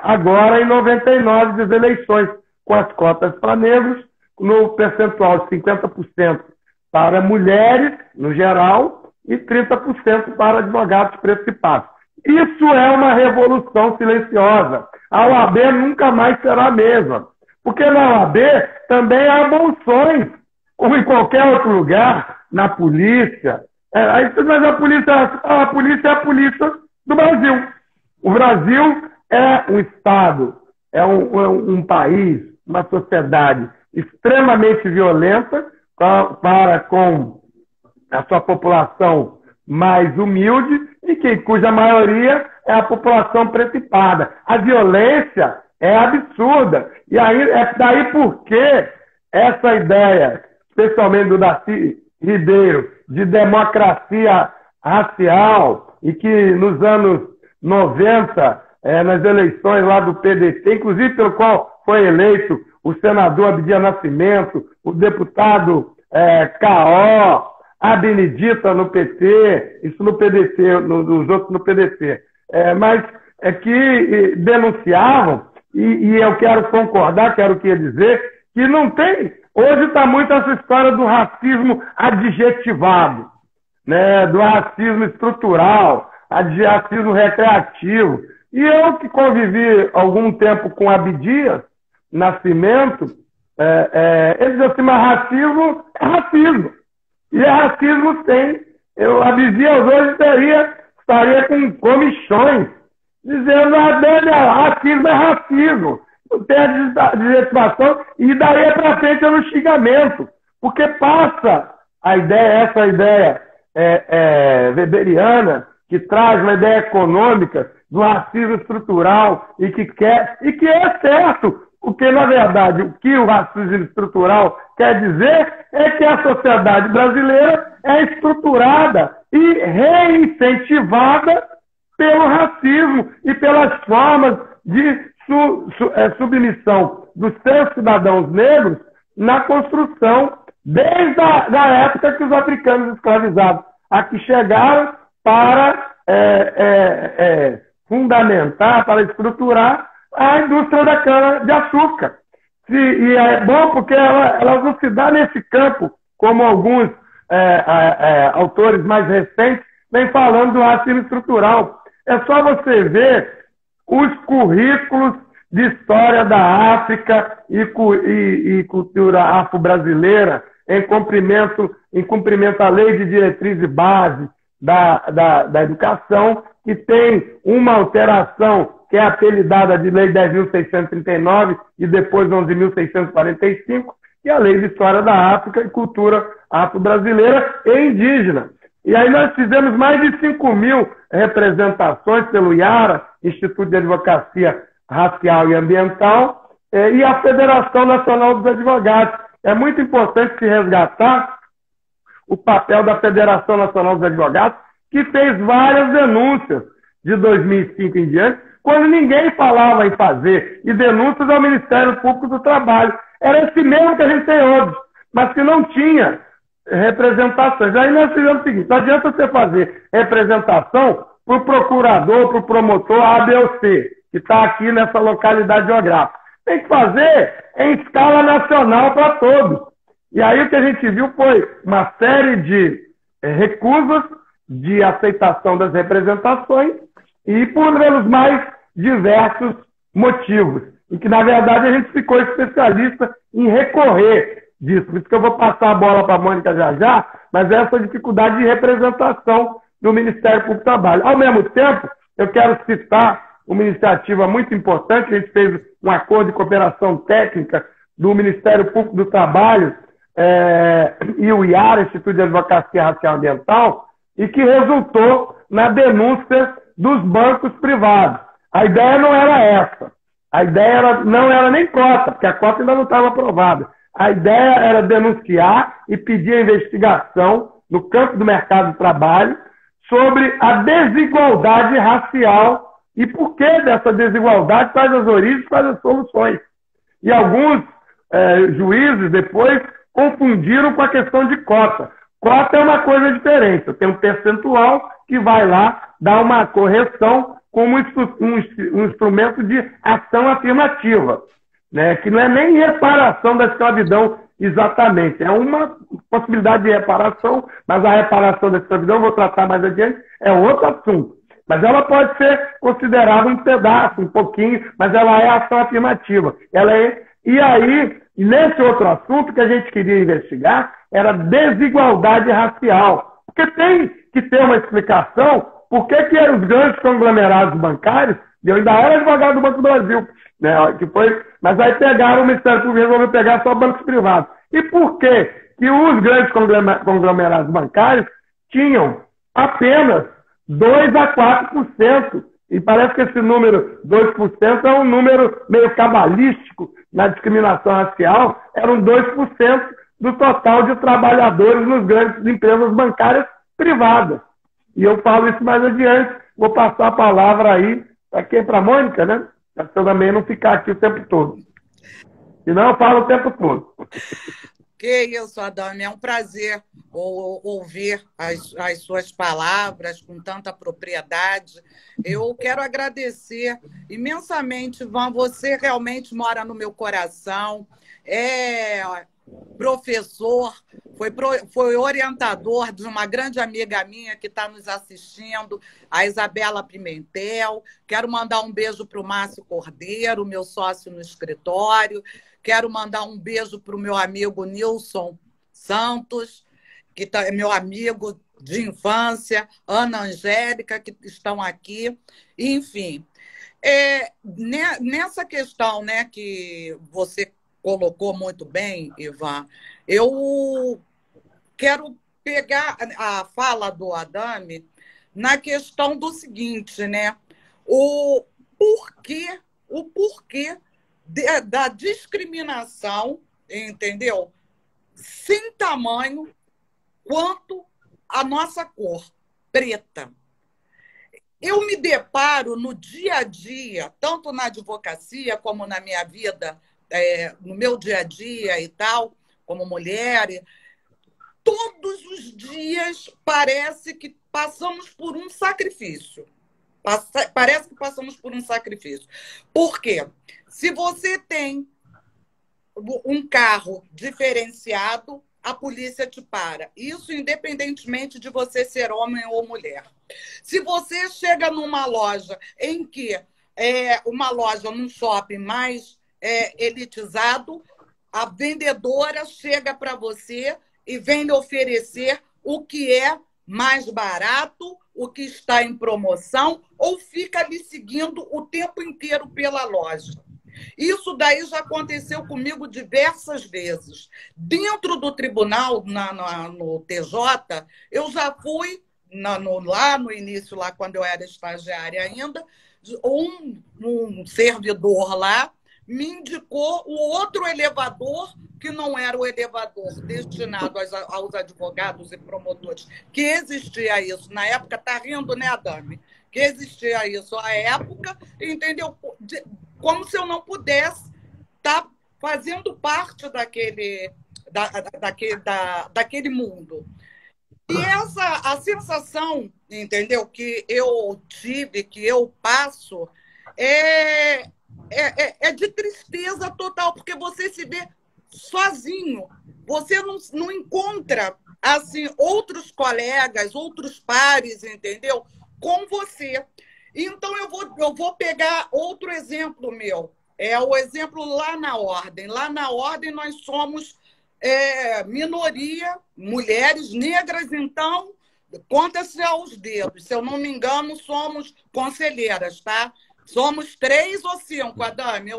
agora em 99 das eleições, com as cotas para negros, no percentual de 50% para mulheres, no geral, e 30% para advogados pretos e pardos. Isso é uma revolução silenciosa. A OAB nunca mais será a mesma. Porque na OAB também há bolsões, como em qualquer outro lugar, na polícia. Mas a polícia é a polícia do Brasil. O Brasil é um Estado, é um país, uma sociedade extremamente violenta, para com a sua população mais humilde e cuja maioria é a população preta e parda. A violência é absurda. E aí é daí porque essa ideia, especialmente do Darcy Ribeiro, de democracia racial, e que nos anos 90, nas eleições lá do PDT, inclusive pelo qual foi eleito o senador Abdias Nascimento, o deputado K.O., a Benedita no PT, isso no PDT, os outros no PDT, mas que denunciavam, e eu quero concordar, quero dizer, que não tem. Hoje está muito essa história do racismo adjetivado, né, do racismo estrutural, racismo recreativo. E eu que convivi algum tempo com Abdias Nascimento, ele diz assim, mas racismo é racismo. E racismo tem. Abdias hoje estaria com comichões, dizendo que racismo é racismo. tem a deslegitimação, e daí para frente é no xingamento, porque passa essa ideia weberiana, que traz uma ideia econômica do racismo estrutural e que é certo, porque, na verdade, o que o racismo estrutural quer dizer é que a sociedade brasileira é estruturada e reincentivada pelo racismo e pelas formas de submissão dos seus cidadãos negros na construção, desde a época que os africanos escravizados aqui chegaram para fundamentar, para estruturar a indústria da cana-de-açúcar. E é bom porque ela não se dá nesse campo, como alguns autores mais recentes vêm falando do racismo estrutural. É só você ver os currículos de história da África e cultura afro-brasileira em cumprimento à lei de diretriz e base da educação, que tem uma alteração que é apelidada de Lei 10.639 e depois 11.645, que é a Lei de História da África e Cultura Afro-Brasileira e Indígena. E aí nós fizemos mais de 5.000 representações pelo IARA, Instituto de Advocacia Racial e Ambiental, e a Federação Nacional dos Advogados. É muito importante se resgatar o papel da Federação Nacional dos Advogados, que fez várias denúncias de 2005 em diante, quando ninguém falava em fazer, e denúncias ao Ministério Público do Trabalho. Era esse mesmo que a gente tem hoje, mas que não tinha representações. Aí nós fizemos o seguinte: não adianta você fazer representação para o procurador, para o promotor A, B ou C, que está aqui nessa localidade geográfica. Tem que fazer em escala nacional para todos. E aí o que a gente viu foi uma série de recusas de aceitação das representações e por pelos mais diversos motivos. E que, na verdade, a gente ficou especialista em recorrer disso. Por isso que eu vou passar a bola para a Mônica já, mas essa dificuldade de representação do Ministério Público do Trabalho. Ao mesmo tempo, eu quero citar uma iniciativa muito importante. A gente fez um acordo de cooperação técnica do Ministério Público do Trabalho e o IARA, Instituto de Advocacia Racial e Ambiental, e que resultou na denúncia dos bancos privados. A ideia não era essa. A ideia não era nem cota, porque a cota ainda não estava aprovada. A ideia era denunciar e pedir a investigação no campo do mercado de trabalho sobre a desigualdade racial e por que dessa desigualdade, quais as origens, quais as soluções. E alguns juízes depois confundiram com a questão de cota. Cota é uma coisa diferente. Tem um percentual que vai lá dar uma correção como um instrumento de ação afirmativa, né? Que não é nem reparação da escravidão exatamente. É uma possibilidade de reparação, mas a reparação da escravidão, vou tratar mais adiante, é outro assunto. Mas ela pode ser considerada um pedaço, um pouquinho, mas ela é ação afirmativa. E aí, nesse outro assunto que a gente queria investigar, era desigualdade racial. Porque tem que ter uma explicação por que os grandes conglomerados bancários, e eu ainda era advogado do Banco do Brasil, né, mas aí pegaram, o Ministério Público resolveu pegar só bancos privados. E por que os grandes conglomerados bancários tinham apenas 2% a 4%? E parece que esse número, 2%, é um número meio cabalístico na discriminação racial. Eram 2% do total de trabalhadores nas grandes empresas bancárias privadas. E eu falo isso mais adiante. Vou passar a palavra aí para a Mônica, né? Para eu também não ficar aqui o tempo todo. Senão eu falo o tempo todo. Que isso, Adame. É um prazer ouvir as suas palavras com tanta propriedade. Eu quero agradecer imensamente, Ivan. Você realmente mora no meu coração. Professor, foi orientador de uma grande amiga minha que está nos assistindo, a Isabela Pimentel. Quero mandar um beijo para o Márcio Cordeiro, meu sócio no escritório. Quero mandar um beijo para o meu amigo Nilson Santos, que é meu amigo de infância, Ana Angélica, que estão aqui. Enfim, Nessa questão, né, que você colocou muito bem, Ivan, eu quero pegar a fala do Adame na questão do seguinte, né? O porquê da discriminação, entendeu? Sem tamanho quanto a nossa cor, preta. Eu me deparo no dia a dia, tanto na advocacia como na minha vida, no meu dia a dia e tal, como mulher, todos os dias parece que passamos por um sacrifício. Parece que passamos por um sacrifício. Por quê? Se você tem um carro diferenciado, a polícia te para. Isso independentemente de você ser homem ou mulher. Se você chega numa loja em que uma loja num shopping mais elitizado, a vendedora chega para você e vem lhe oferecer o que é mais barato, o que está em promoção, ou fica lhe seguindo o tempo inteiro pela loja. Isso daí já aconteceu comigo diversas vezes. Dentro do tribunal, no TJ, eu já fui, lá no início, lá quando eu era estagiária ainda, um servidor lá me indicou o outro elevador, que não era o elevador destinado aos advogados e promotores, que existia isso. Na época, está rindo, né, Adame? Que existia isso à época, entendeu? Como se eu não pudesse estar fazendo parte daquele mundo. E a sensação, entendeu, que eu tive, que eu passo, é de tristeza total, porque você se vê sozinho. Você não encontra assim, outros colegas, outros pares, entendeu? Com você. Então, eu vou pegar outro exemplo meu. É o exemplo lá na Ordem. Lá na Ordem nós somos minoria, mulheres negras, então, conta-se aos dedos. Se eu não me engano, somos conselheiras, tá? Somos 3 ou 5, Adame.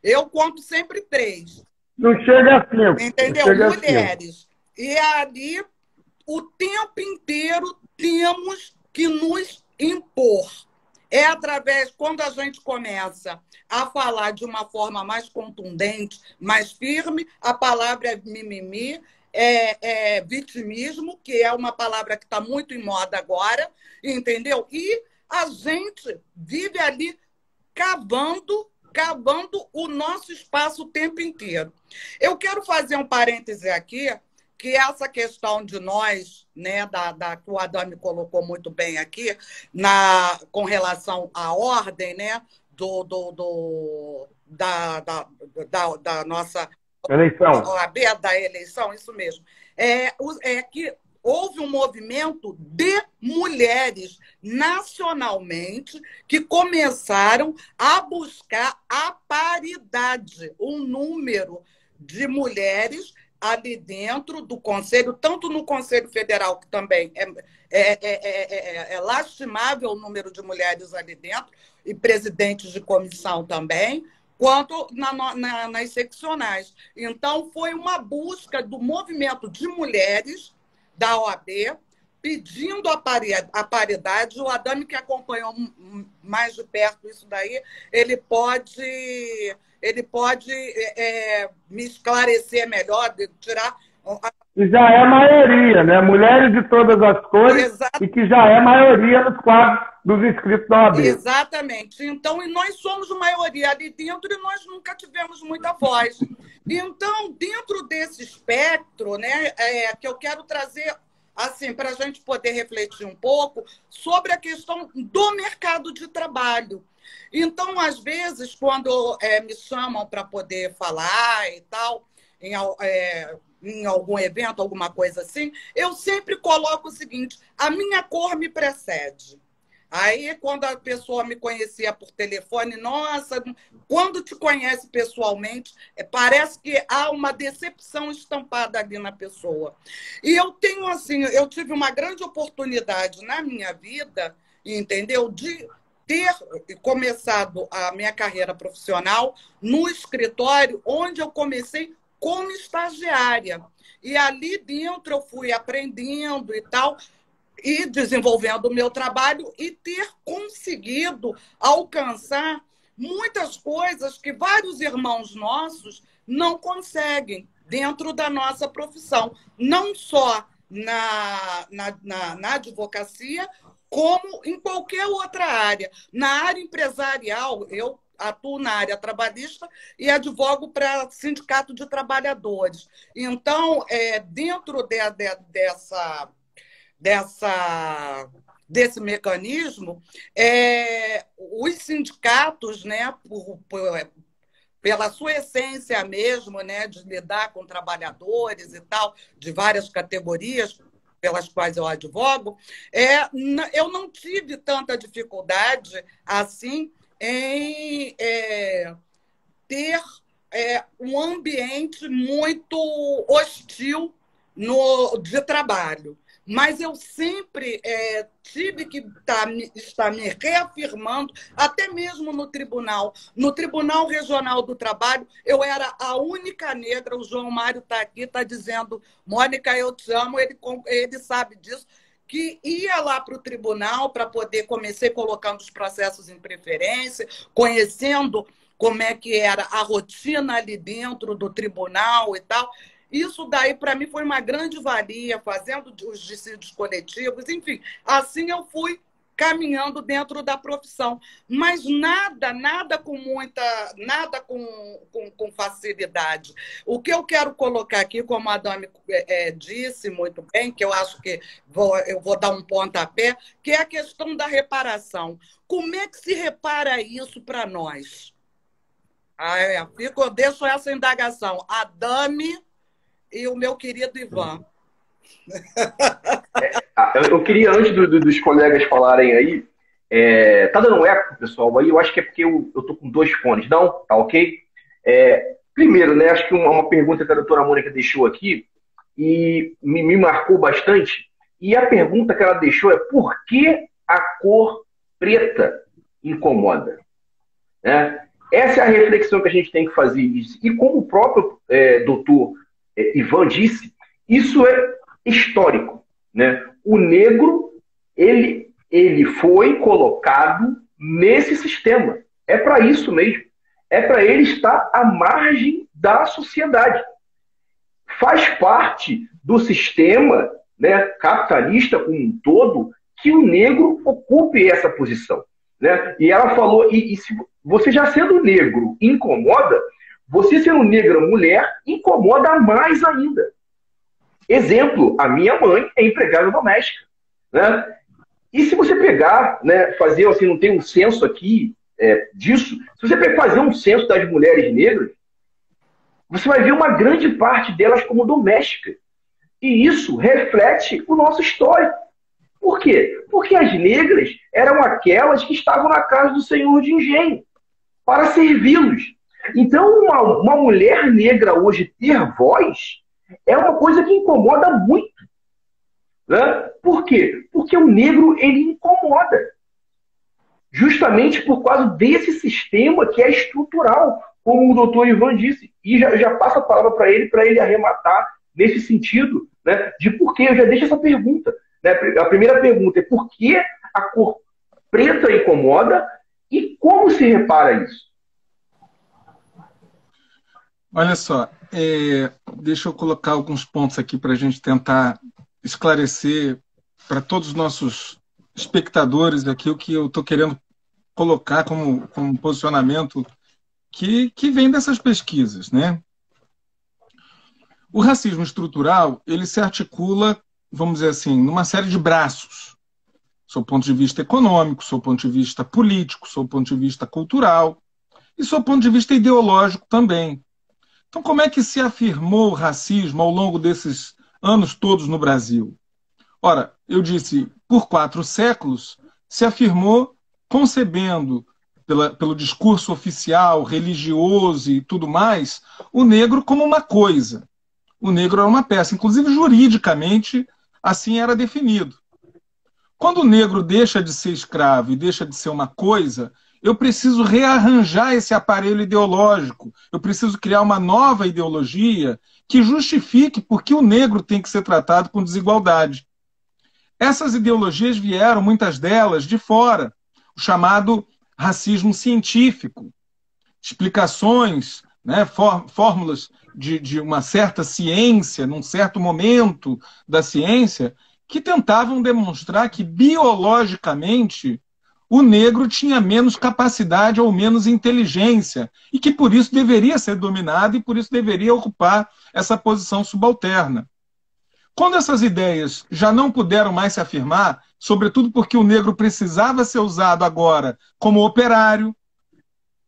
Eu conto sempre 3. Não chega a 5. Entendeu? Mulheres. E ali, o tempo inteiro, temos que nos impor. É através, quando a gente começa a falar de uma forma mais contundente, mais firme, a palavra é mimimi, é vitimismo, que é uma palavra que está muito em moda agora, entendeu? E a gente vive ali cavando o nosso espaço o tempo inteiro. Eu quero fazer um parêntese aqui, que essa questão de nós, né, que o Adame colocou muito bem aqui, com relação à ordem, né, da nossa eleição. OAB, da eleição, isso mesmo. Que houve um movimento de mulheres nacionalmente que começaram a buscar a paridade, um número de mulheres ali dentro do Conselho, tanto no Conselho Federal, que também é lastimável o número de mulheres ali dentro, e presidentes de comissão também, quanto nas seccionais. Então, foi uma busca do movimento de mulheres da OAB, pedindo a paridade. O Adame, que acompanhou mais de perto isso daí, ele pode me esclarecer melhor, tirar... E já é maioria, né? Mulheres de todas as cores. Exato. E que já é maioria nos quadros dos inscritos da OAB. Exatamente. Então, e nós somos maioria ali dentro e nós nunca tivemos muita voz. Então, dentro desse espectro, né, que eu quero trazer assim, para a gente poder refletir um pouco sobre a questão do mercado de trabalho. Então, às vezes, quando me chamam para poder falar e tal, em algum evento, alguma coisa assim, eu sempre coloco o seguinte: a minha cor me precede. Aí, quando a pessoa me conhecia por telefone, nossa, quando te conhece pessoalmente, parece que há uma decepção estampada ali na pessoa. E eu tenho, assim, eu tive uma grande oportunidade na minha vida, entendeu? De ter começado a minha carreira profissional no escritório, onde eu comecei como estagiária. E ali dentro eu fui aprendendo e tal, e desenvolvendo o meu trabalho e ter conseguido alcançar muitas coisas que vários irmãos nossos não conseguem dentro da nossa profissão, não só na advocacia, como em qualquer outra área. Na área empresarial, eu atuo na área trabalhista e advogo para sindicato de trabalhadores. Então, dentro desse mecanismo, os sindicatos, né, pela sua essência mesmo, né, de lidar com trabalhadores e tal, de várias categorias pelas quais eu advogo, eu não tive tanta dificuldade assim em ter um ambiente muito hostil de trabalho. Mas eu sempre tive que estar me reafirmando, até mesmo no tribunal. No Tribunal Regional do Trabalho, eu era a única negra, o João Mário está aqui, está dizendo, Mônica, eu te amo, ele sabe disso, que ia lá para o tribunal para poder comecei colocando os processos em preferência, conhecendo como é que era a rotina ali dentro do tribunal e tal. Isso daí, para mim, foi uma grande valia, fazendo os dissídios coletivos, enfim, assim eu fui caminhando dentro da profissão. Mas nada com facilidade. O que eu quero colocar aqui, como a Dami disse muito bem, que eu acho que eu vou dar um pontapé, que é a questão da reparação. Como é que se repara isso para nós? Eu deixo essa indagação. A Dami e o meu querido Ivan. Eu queria, antes dos colegas falarem aí, tá dando um eco, pessoal, aí eu acho que é porque eu tô com 2 fones, não? Tá ok? Primeiro, né, acho que uma pergunta que a doutora Mônica deixou aqui, e me marcou bastante, e a pergunta que ela deixou é por que a cor preta incomoda? Né? Essa é a reflexão que a gente tem que fazer. E como o próprio doutor Ivan disse, isso é histórico, né? O negro, ele foi colocado nesse sistema. É para isso mesmo. É para ele estar à margem da sociedade. Faz parte do sistema, né, capitalista como um todo que o negro ocupe essa posição. Né? E ela falou, e se você já sendo negro incomoda, você sendo negra mulher incomoda mais ainda. Exemplo, a minha mãe é empregada doméstica. Né? E se você pegar, né, fazer, assim, não tem um censo aqui disso, se você fazer um censo das mulheres negras, você vai ver uma grande parte delas como domésticas. E isso reflete o nosso histórico. Por quê? Porque as negras eram aquelas que estavam na casa do senhor de engenho, para servi-los. Então, uma mulher negra hoje ter voz é uma coisa que incomoda muito. Né? Por quê? Porque o negro, ele incomoda. Justamente por causa desse sistema que é estrutural, como o doutor Ivan disse. E já passo a palavra para ele arrematar nesse sentido, né, de por quê. Eu já deixo essa pergunta. Né? A primeira pergunta é por que a cor preta incomoda e como se repara isso? Olha só, deixa eu colocar alguns pontos aqui para a gente tentar esclarecer para todos os nossos espectadores aqui o que eu estou querendo colocar como posicionamento que vem dessas pesquisas, né? O racismo estrutural, ele se articula, vamos dizer assim, numa série de braços. Sob o ponto de vista econômico, sob o ponto de vista político, sob o ponto de vista cultural e sob o ponto de vista ideológico também. Então, como é que se afirmou o racismo ao longo desses anos todos no Brasil? Ora, eu disse, por 4 séculos, se afirmou concebendo, pelo discurso oficial, religioso e tudo mais, o negro como uma coisa. O negro era uma peça. Inclusive, juridicamente, assim era definido. Quando o negro deixa de ser escravo e deixa de ser uma coisa, eu preciso rearranjar esse aparelho ideológico. Eu preciso criar uma nova ideologia que justifique por que o negro tem que ser tratado com desigualdade. Essas ideologias vieram, muitas delas, de fora. O chamado racismo científico. Explicações, né, fórmulas de uma certa ciência, num certo momento da ciência, que tentavam demonstrar que, biologicamente, o negro tinha menos capacidade ou menos inteligência, e que, por isso, deveria ser dominado e, por isso, deveria ocupar essa posição subalterna. Quando essas ideias já não puderam mais se afirmar, sobretudo porque o negro precisava ser usado agora como operário,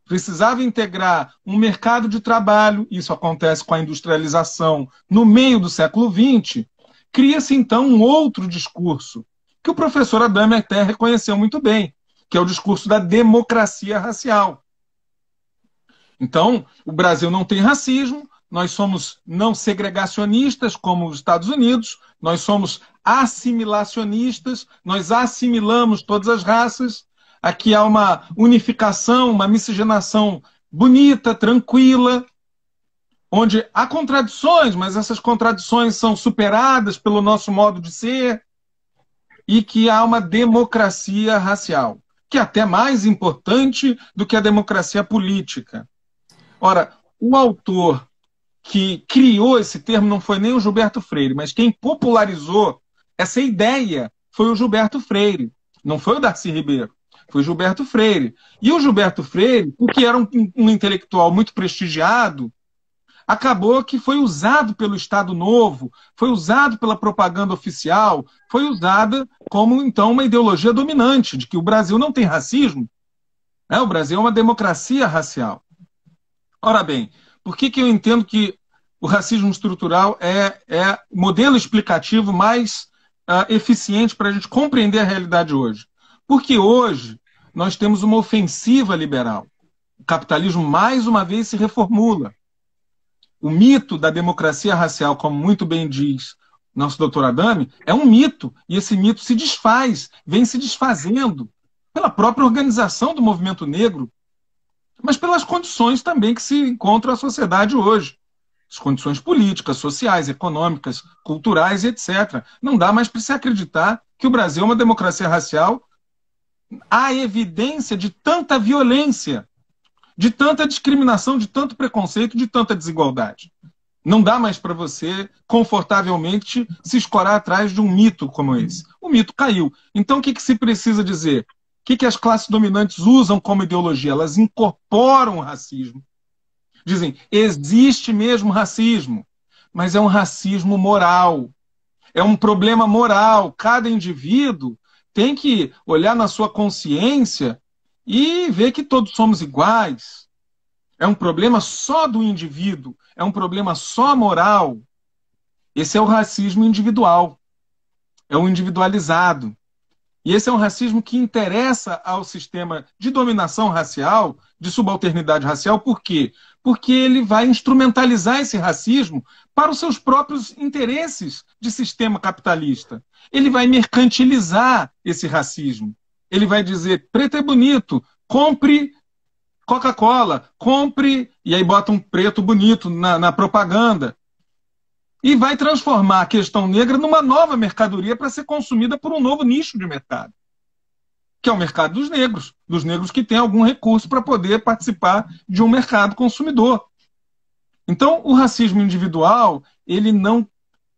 precisava integrar um mercado de trabalho, isso acontece com a industrialização no meio do século XX, cria-se então um outro discurso, que o professor Adame até reconheceu muito bem, que é o discurso da democracia racial. Então, o Brasil não tem racismo, nós somos não segregacionistas como os Estados Unidos, nós somos assimilacionistas, nós assimilamos todas as raças, aqui há uma unificação, uma miscigenação bonita, tranquila, onde há contradições, mas essas contradições são superadas pelo nosso modo de ser, e que há uma democracia racial, que é até mais importante do que a democracia política. Ora, o autor que criou esse termo não foi nem o Gilberto Freire, mas quem popularizou essa ideia foi o Gilberto Freire, não foi o Darcy Ribeiro, foi o Gilberto Freire. E o Gilberto Freire, porque era um intelectual muito prestigiado, acabou que foi usado pelo Estado Novo, foi usado pela propaganda oficial, foi usada como, então, uma ideologia dominante, de que o Brasil não tem racismo, né? O Brasil é uma democracia racial. Ora bem, por que eu entendo que o racismo estrutural é o modelo explicativo mais eficiente para a gente compreender a realidade hoje? Porque hoje nós temos uma ofensiva liberal. O capitalismo, mais uma vez, se reformula. O mito da democracia racial, como muito bem diz nosso doutor Adame, é um mito, e esse mito se desfaz, vem se desfazendo pela própria organização do movimento negro, mas pelas condições também que se encontra a sociedade hoje. As condições políticas, sociais, econômicas, culturais, etc. Não dá mais para se acreditar que o Brasil é uma democracia racial. Há evidência de tanta violência, de tanta discriminação, de tanto preconceito, de tanta desigualdade. Não dá mais para você, confortavelmente, se escorar atrás de um mito como esse. O mito caiu. Então, o que se precisa dizer? O que as classes dominantes usam como ideologia? Elas incorporam o racismo. Dizem, existe mesmo racismo, mas é um racismo moral. É um problema moral. Cada indivíduo tem que olhar na sua consciência e ver que todos somos iguais. É um problema só do indivíduo, é um problema só moral. Esse é o racismo individual, é o individualizado. E esse é um racismo que interessa ao sistema de dominação racial, de subalternidade racial, por quê? Porque ele vai instrumentalizar esse racismo para os seus próprios interesses de sistema capitalista. Ele vai mercantilizar esse racismo. Ele vai dizer, preto é bonito, compre Coca-Cola, compre, e aí bota um preto bonito na propaganda. E vai transformar a questão negra numa nova mercadoria para ser consumida por um novo nicho de mercado, que é o mercado dos negros que têm algum recurso para poder participar de um mercado consumidor. Então, o racismo individual, ele não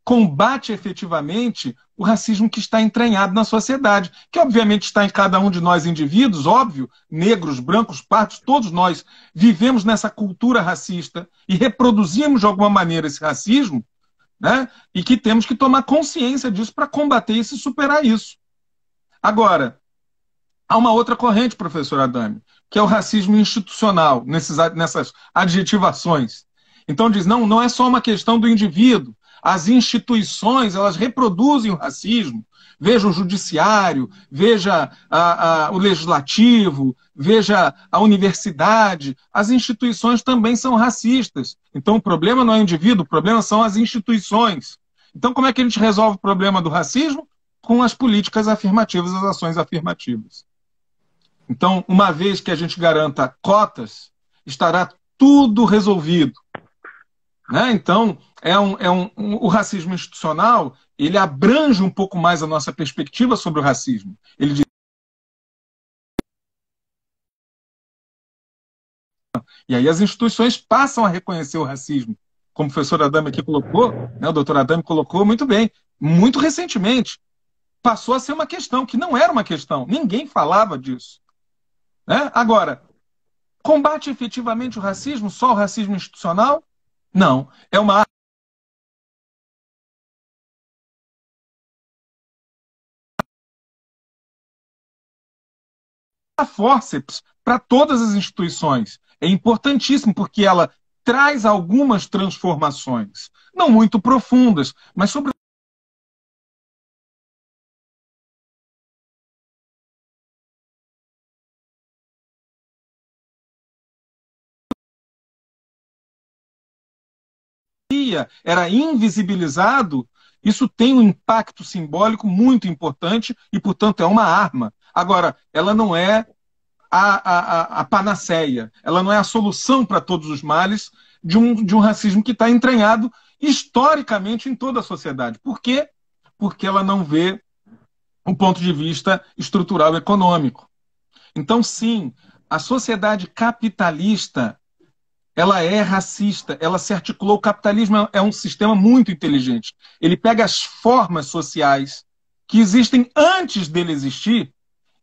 combate efetivamente o racismo que está entranhado na sociedade, que obviamente está em cada um de nós indivíduos, óbvio, negros, brancos, pardos, todos nós vivemos nessa cultura racista e reproduzimos de alguma maneira esse racismo, né? E que temos que tomar consciência disso para combater isso e superar isso. Agora, há uma outra corrente, professor Adame, que é o racismo institucional, nessas adjetivações. Então diz, não é só uma questão do indivíduo, as instituições, elas reproduzem o racismo. Veja o judiciário, veja o legislativo, veja a universidade. As instituições também são racistas. Então o problema não é o indivíduo, o problema são as instituições. Então como é que a gente resolve o problema do racismo? com as políticas afirmativas, as ações afirmativas. Então, uma vez que a gente garanta cotas, estará tudo resolvido. Né? Então, o racismo institucional, ele abrange um pouco mais a nossa perspectiva sobre o racismo. Ele diz... E aí as instituições passam a reconhecer o racismo. Como o professor Adame aqui colocou, né, o doutor Adame colocou muito bem, muito recentemente, passou a ser uma questão, que não era uma questão. Ninguém falava disso. Né? Agora, combate efetivamente o racismo, só o racismo institucional? Não. É uma fórceps para todas as instituições. É importantíssimo porque ela traz algumas transformações, não muito profundas, mas sobre era invisibilizado, isso tem um impacto simbólico muito importante e, portanto, é uma arma. Agora, ela não é a panaceia, ela não é a solução para todos os males de um racismo que está entranhado historicamente em toda a sociedade. Por quê? Porque ela não vê um ponto de vista estrutural econômico. Então, sim, a sociedade capitalista ela é racista, ela se articulou. O capitalismo é um sistema muito inteligente. Ele pega as formas sociais que existem antes dele existir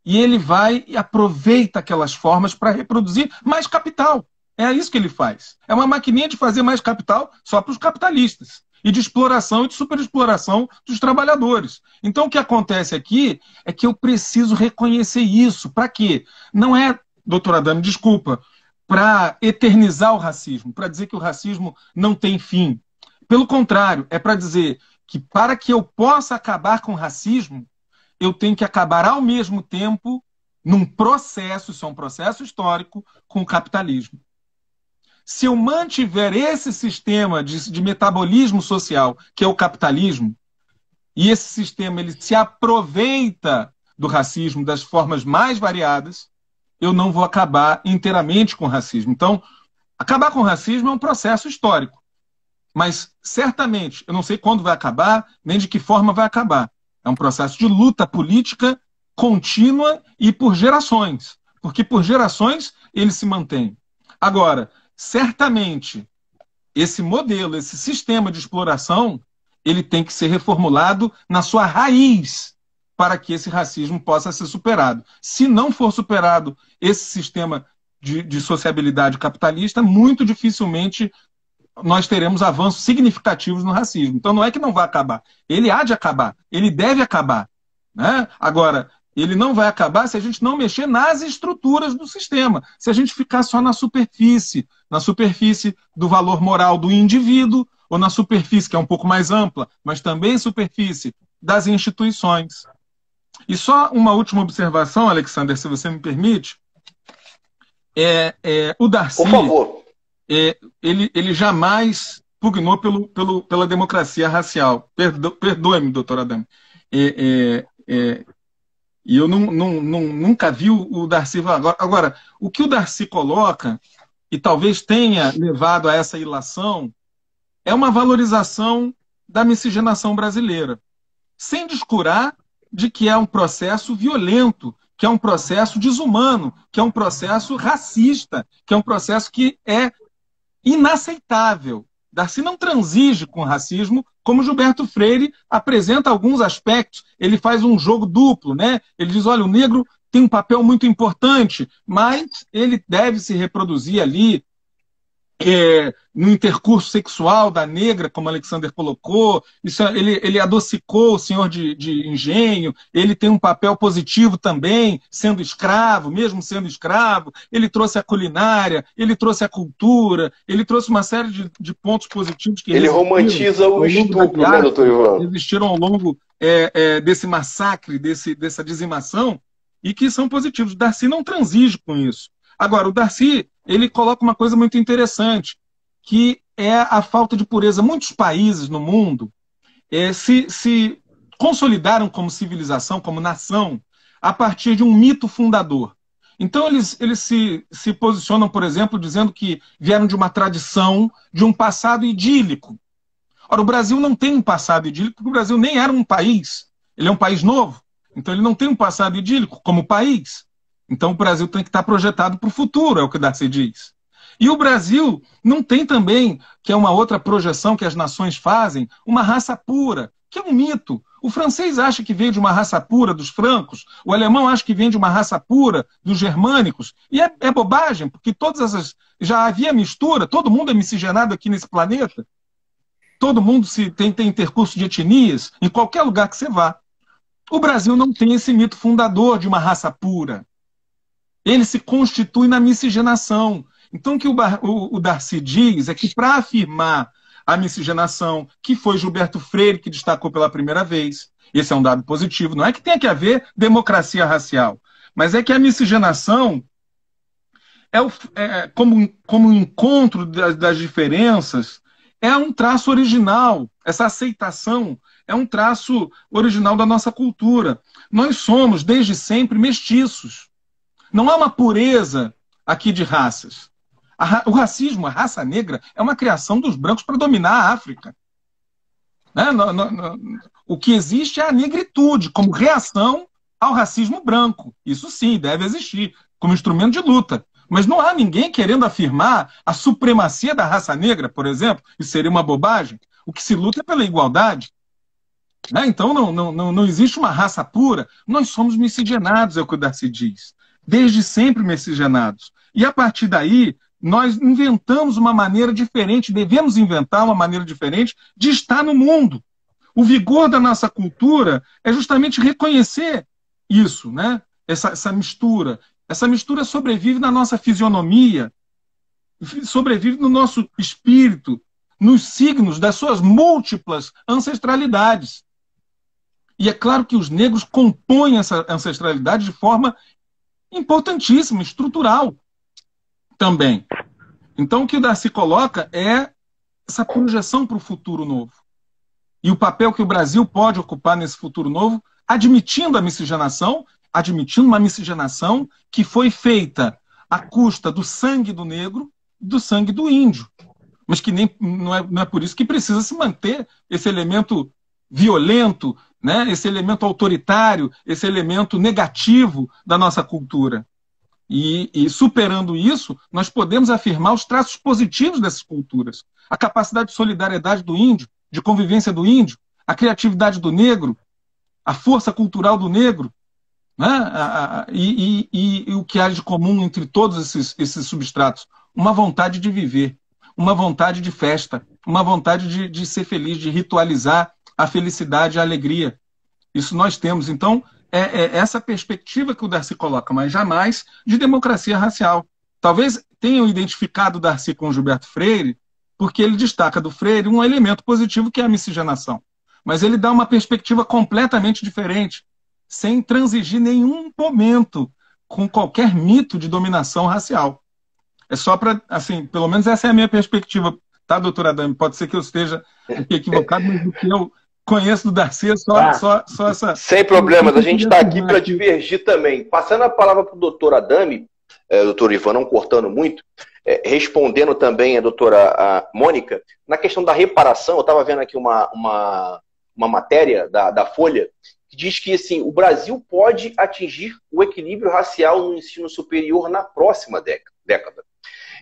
e ele vai e aproveita aquelas formas para reproduzir mais capital. É isso que ele faz. É uma maquininha de fazer mais capital só para os capitalistas. E de exploração e de superexploração dos trabalhadores. Então o que acontece aqui é que eu preciso reconhecer isso. Para quê? Não é, doutor Adame, desculpa, para eternizar o racismo, para dizer que o racismo não tem fim. Pelo contrário, é para dizer que para que eu possa acabar com o racismo, eu tenho que acabar ao mesmo tempo num processo, isso é um processo histórico, com o capitalismo. Se eu mantiver esse sistema de metabolismo social, que é o capitalismo, e esse sistema ele se aproveita do racismo das formas mais variadas, eu não vou acabar inteiramente com o racismo. Então, acabar com o racismo é um processo histórico. Mas, certamente, eu não sei quando vai acabar, nem de que forma vai acabar. É um processo de luta política contínua e por gerações. Porque por gerações ele se mantém. Agora, certamente, esse modelo, esse sistema de exploração, ele tem que ser reformulado na sua raiz, para que esse racismo possa ser superado. Se não for superado esse sistema de sociabilidade capitalista, muito dificilmente nós teremos avanços significativos no racismo. Então não é que não vai acabar. Ele há de acabar. Ele deve acabar. Né? Agora, ele não vai acabar se a gente não mexer nas estruturas do sistema. Se a gente ficar só na superfície do valor moral do indivíduo, ou na superfície, que é um pouco mais ampla, mas também superfície das instituições. E só uma última observação, Alexander, se você me permite. O Darcy, por favor. Ele jamais pugnou pela democracia racial. Perdoe-me, doutor Adame. E eu nunca vi o Darcy agora, o que o Darcy coloca, e talvez tenha levado a essa ilação, é uma valorização da miscigenação brasileira, sem descurar de que é um processo violento, que é um processo desumano, que é um processo racista, que é um processo que é inaceitável. Darcy não transige com o racismo, como Gilberto Freire apresenta alguns aspectos. Ele faz um jogo duplo, né? Ele diz, olha, o negro tem um papel muito importante, mas ele deve se reproduzir ali no intercurso sexual da negra, como Alexander colocou. Ele adocicou o senhor de engenho, ele tem um papel positivo também, sendo escravo, mesmo sendo escravo. Ele trouxe a culinária, ele trouxe a cultura, ele trouxe uma série de pontos positivos que ele romantiza o estupro, né, doutor Ivan? Existiram ao longo desse massacre, dessa dizimação, e que são positivos. O Darcy não transige com isso. Agora, o Darcy, ele coloca uma coisa muito interessante, que é a falta de pureza. Muitos países no mundo se consolidaram como civilização, como nação, a partir de um mito fundador. Então, eles se posicionam, por exemplo, dizendo que vieram de uma tradição, de um passado idílico. Ora, o Brasil não tem um passado idílico, porque o Brasil nem era um país. Ele é um país novo, então ele não tem um passado idílico como país. Então, o Brasil tem que estar projetado para o futuro, é o que Darcy diz. E o Brasil não tem também, que é uma outra projeção que as nações fazem, uma raça pura, que é um mito. O francês acha que veio de uma raça pura dos francos, o alemão acha que vem de uma raça pura dos germânicos, e é bobagem, porque todas essas... Já havia mistura, todo mundo é miscigenado aqui nesse planeta, todo mundo tem intercurso de etnias, em qualquer lugar que você vá. O Brasil não tem esse mito fundador de uma raça pura. Ele se constitui na miscigenação. Então, o que o Darcy diz é que, para afirmar a miscigenação, que foi Gilberto Freire que destacou pela primeira vez, esse é um dado positivo, não é que tenha que haver democracia racial, mas é que a miscigenação como um encontro das diferenças, é um traço original, essa aceitação é um traço original da nossa cultura. Nós somos, desde sempre, mestiços. Não há uma pureza aqui de raças. O racismo, a raça negra, é uma criação dos brancos para dominar a África. Né? O que existe é a negritude, como reação ao racismo branco. Isso sim, deve existir, como instrumento de luta. Mas não há ninguém querendo afirmar a supremacia da raça negra, por exemplo. Isso seria uma bobagem. O que se luta é pela igualdade. Né? Então não existe uma raça pura. Nós somos miscigenados, é o que o Darcy diz. Desde sempre miscigenados. E a partir daí, nós inventamos uma maneira diferente, devemos inventar uma maneira diferente de estar no mundo. O vigor da nossa cultura é justamente reconhecer isso, né? Essa mistura. Essa mistura sobrevive na nossa fisionomia, sobrevive no nosso espírito, nos signos das suas múltiplas ancestralidades. E é claro que os negros compõem essa ancestralidade de forma importantíssima, estrutural também. Então, o que o Darcy coloca é essa projeção para o futuro novo. E o papel que o Brasil pode ocupar nesse futuro novo, admitindo a miscigenação, admitindo uma miscigenação que foi feita à custa do sangue do negro e do sangue do índio. Mas que não é por isso que precisa se manter esse elemento violento, né? Esse elemento autoritário, esse elemento negativo da nossa cultura. E superando isso, nós podemos afirmar os traços positivos dessas culturas. A capacidade de solidariedade do índio, de convivência do índio, a criatividade do negro, a força cultural do negro, né? E o que há de comum entre todos esses substratos? Uma vontade de viver, uma vontade de festa, uma vontade de ser feliz, de ritualizar a felicidade, a alegria. Isso nós temos. Então, é essa perspectiva que o Darcy coloca, mas jamais de democracia racial. Talvez tenham identificado o Darcy com o Gilberto Freire, porque ele destaca do Freire um elemento positivo que é a miscigenação. Mas ele dá uma perspectiva completamente diferente, sem transigir nenhum momento com qualquer mito de dominação racial. É só para, assim, pelo menos essa é a minha perspectiva, tá, doutora Adame? Pode ser que eu esteja equivocado, mas do que eu conheço do Darcy é só essa... Sem problemas, a gente está aqui para divergir também. Passando a palavra para o doutor Adame, doutor Ivan, não cortando muito, respondendo também a doutora Mônica, na questão da reparação, eu estava vendo aqui uma matéria da Folha, que diz que assim, o Brasil pode atingir o equilíbrio racial no ensino superior na próxima década.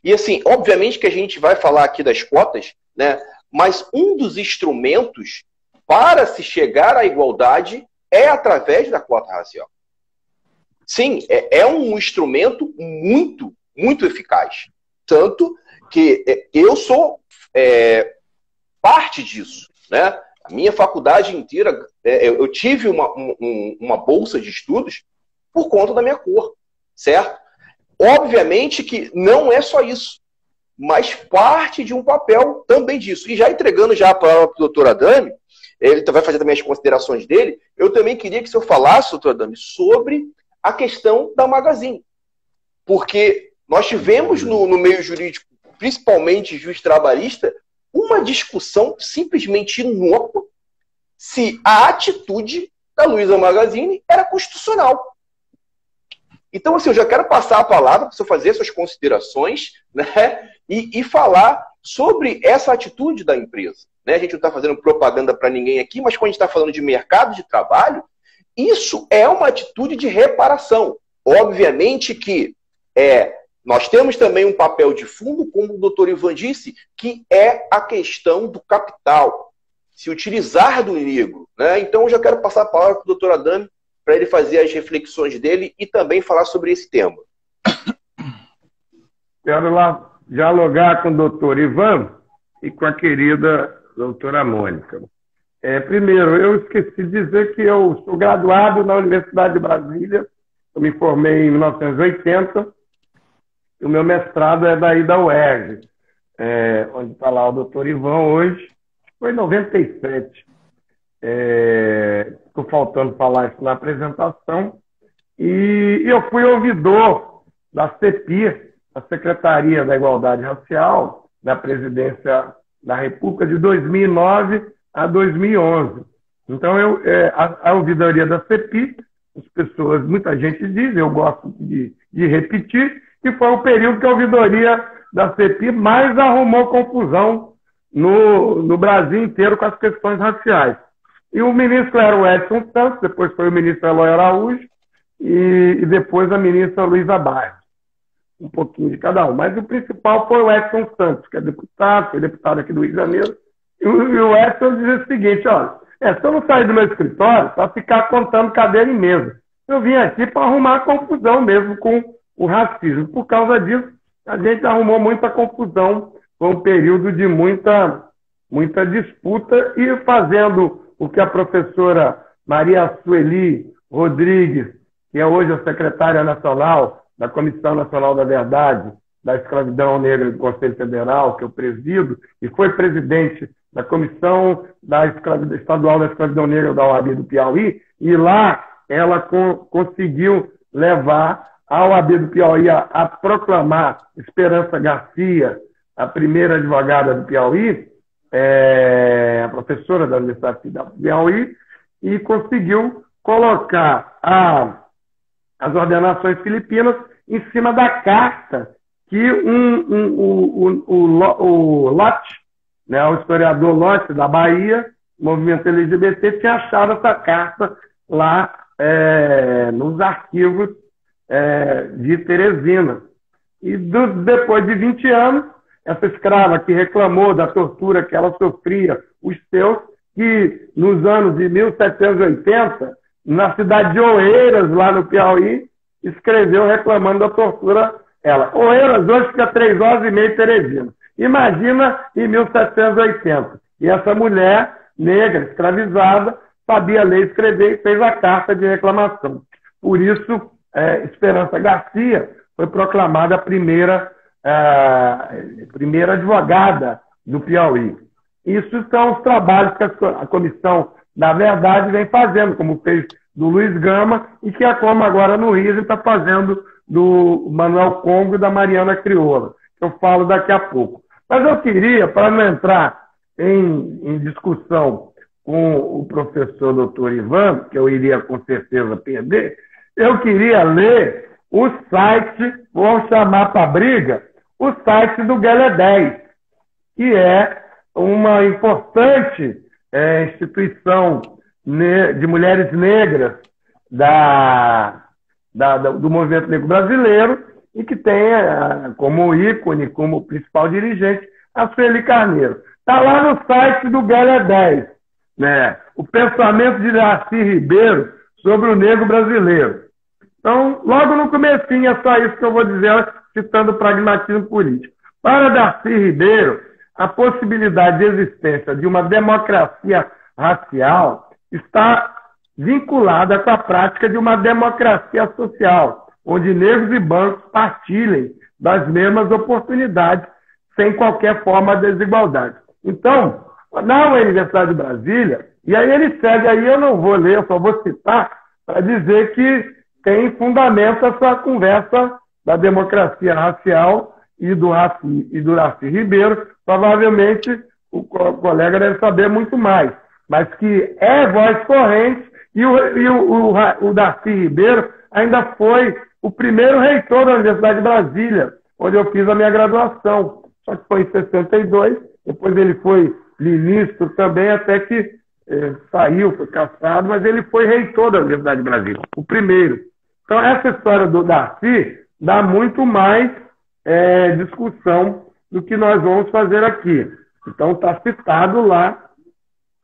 E assim, obviamente que a gente vai falar aqui das cotas, né? Mas um dos instrumentos para se chegar à igualdade é através da cota racial. Sim, é um instrumento muito, muito eficaz. Tanto que eu sou parte disso, né? A minha faculdade inteira, eu tive uma bolsa de estudos por conta da minha cor, certo? Obviamente que não é só isso, mas parte de um papel também disso. E já entregando já a palavra para o doutor Adame, ele vai fazer também as considerações dele, eu também queria que o senhor falasse, doutor Adame, sobre a questão da Magazine. Porque nós tivemos no meio jurídico, principalmente juiz trabalhista, uma discussão simplesmente inócua, se a atitude da Luiza Magazine era constitucional. Então, assim, eu já quero passar a palavra para o senhor fazer suas considerações, né, e falar sobre essa atitude da empresa. Né? A gente não está fazendo propaganda para ninguém aqui, mas quando a gente está falando de mercado de trabalho, isso é uma atitude de reparação. Obviamente que nós temos também um papel de fundo, como o doutor Ivan disse, que é a questão do capital, se utilizar do negro. Né? Então, eu já quero passar a palavra para o doutor Adame, para ele fazer as reflexões dele e também falar sobre esse tema. Quero lá dialogar com o doutor Ivan e com a querida doutora Mônica. Primeiro, eu esqueci de dizer que eu sou graduado na Universidade de Brasília, eu me formei em 1980, e o meu mestrado é daí da UERJ, onde está lá o doutor Ivan hoje, foi em 97. Estou faltando falar isso na apresentação, e eu fui ouvidor da CEPI, a Secretaria da Igualdade Racial, da Presidência da República, de 2009 a 2011. Então, a ouvidoria da CEPI, as pessoas, muita gente diz, eu gosto de repetir, que foi o período que a ouvidoria da CEPI mais arrumou confusão no Brasil inteiro com as questões raciais. E o ministro era o Edson Santos, depois foi o ministro Eloy Araújo e depois a ministra Luísa Barros. Um pouquinho de cada um. Mas o principal foi o Edson Santos, que é deputado, foi deputado aqui do Rio de Janeiro. E o Edson dizia o seguinte, olha, se eu não sair do meu escritório, para ficar contando cadeira em mesa. Eu vim aqui para arrumar confusão mesmo com o racismo. Por causa disso, a gente arrumou muita confusão. Foi um período de muita disputa e fazendo o que a professora Maria Sueli Rodrigues, que é hoje a secretária nacional da Comissão Nacional da Verdade, da Escravidão Negra do Conselho Federal, que eu presido, e foi presidente da Comissão Estadual da Escravidão Negra da OAB do Piauí, e lá ela conseguiu levar a OAB do Piauí a proclamar Esperança Garcia, a primeira advogada do Piauí, a professora da Universidade do Piauí, e conseguiu colocar as ordenações filipinas em cima da carta que o Lott, né, o historiador Lott da Bahia, movimento LGBT, tinha achado essa carta lá nos arquivos de Teresina. E depois de 20 anos, essa escrava que reclamou da tortura que ela sofria, os seus, que nos anos de 1780, na cidade de Oeiras, lá no Piauí, escreveu reclamando da tortura ela. Oeiras hoje fica 3 horas e meia em Teresina. Imagina em 1780. E essa mulher negra, escravizada, sabia ler e escrever e fez a carta de reclamação. Por isso, Esperança Garcia foi proclamada a primeira advogada do Piauí. Isso são os trabalhos que a Comissão da Verdade vem fazendo, como fez do Luiz Gama, e que a Como agora no Rio está fazendo do Manuel Congo e da Mariana Crioula, que eu falo daqui a pouco. Mas eu queria, para não entrar em discussão com o professor doutor Ivan, que eu iria com certeza perder, eu queria ler o site, vou chamar para a briga, o site do Guelé 10, que é uma importante instituição de mulheres negras do movimento negro brasileiro e que tem como ícone, como principal dirigente, a Sueli Carneiro. Está lá no site do Guelé 10, né? O pensamento de Darcy Ribeiro sobre o negro brasileiro. Então, logo no comecinho, é só isso que eu vou dizer, citando o pragmatismo político. Para Darcy Ribeiro, a possibilidade de existência de uma democracia racial está vinculada com a prática de uma democracia social, onde negros e brancos partilhem das mesmas oportunidades, sem qualquer forma de desigualdade. Então, na Universidade de Brasília, e aí ele segue aí, eu não vou ler, eu só vou citar, para dizer que tem fundamento essa conversa da democracia racial e do Darcy Ribeiro. Provavelmente o colega deve saber muito mais. mas que é voz corrente, e o Darcy Ribeiro ainda foi o primeiro reitor da Universidade de Brasília, onde eu fiz a minha graduação. Só que foi em 62, depois ele foi ministro também, até que saiu, foi cassado, mas ele foi reitor da Universidade de Brasília, o primeiro. Então, essa história do Darcy dá muito mais discussão do que nós vamos fazer aqui. Então, está citado lá,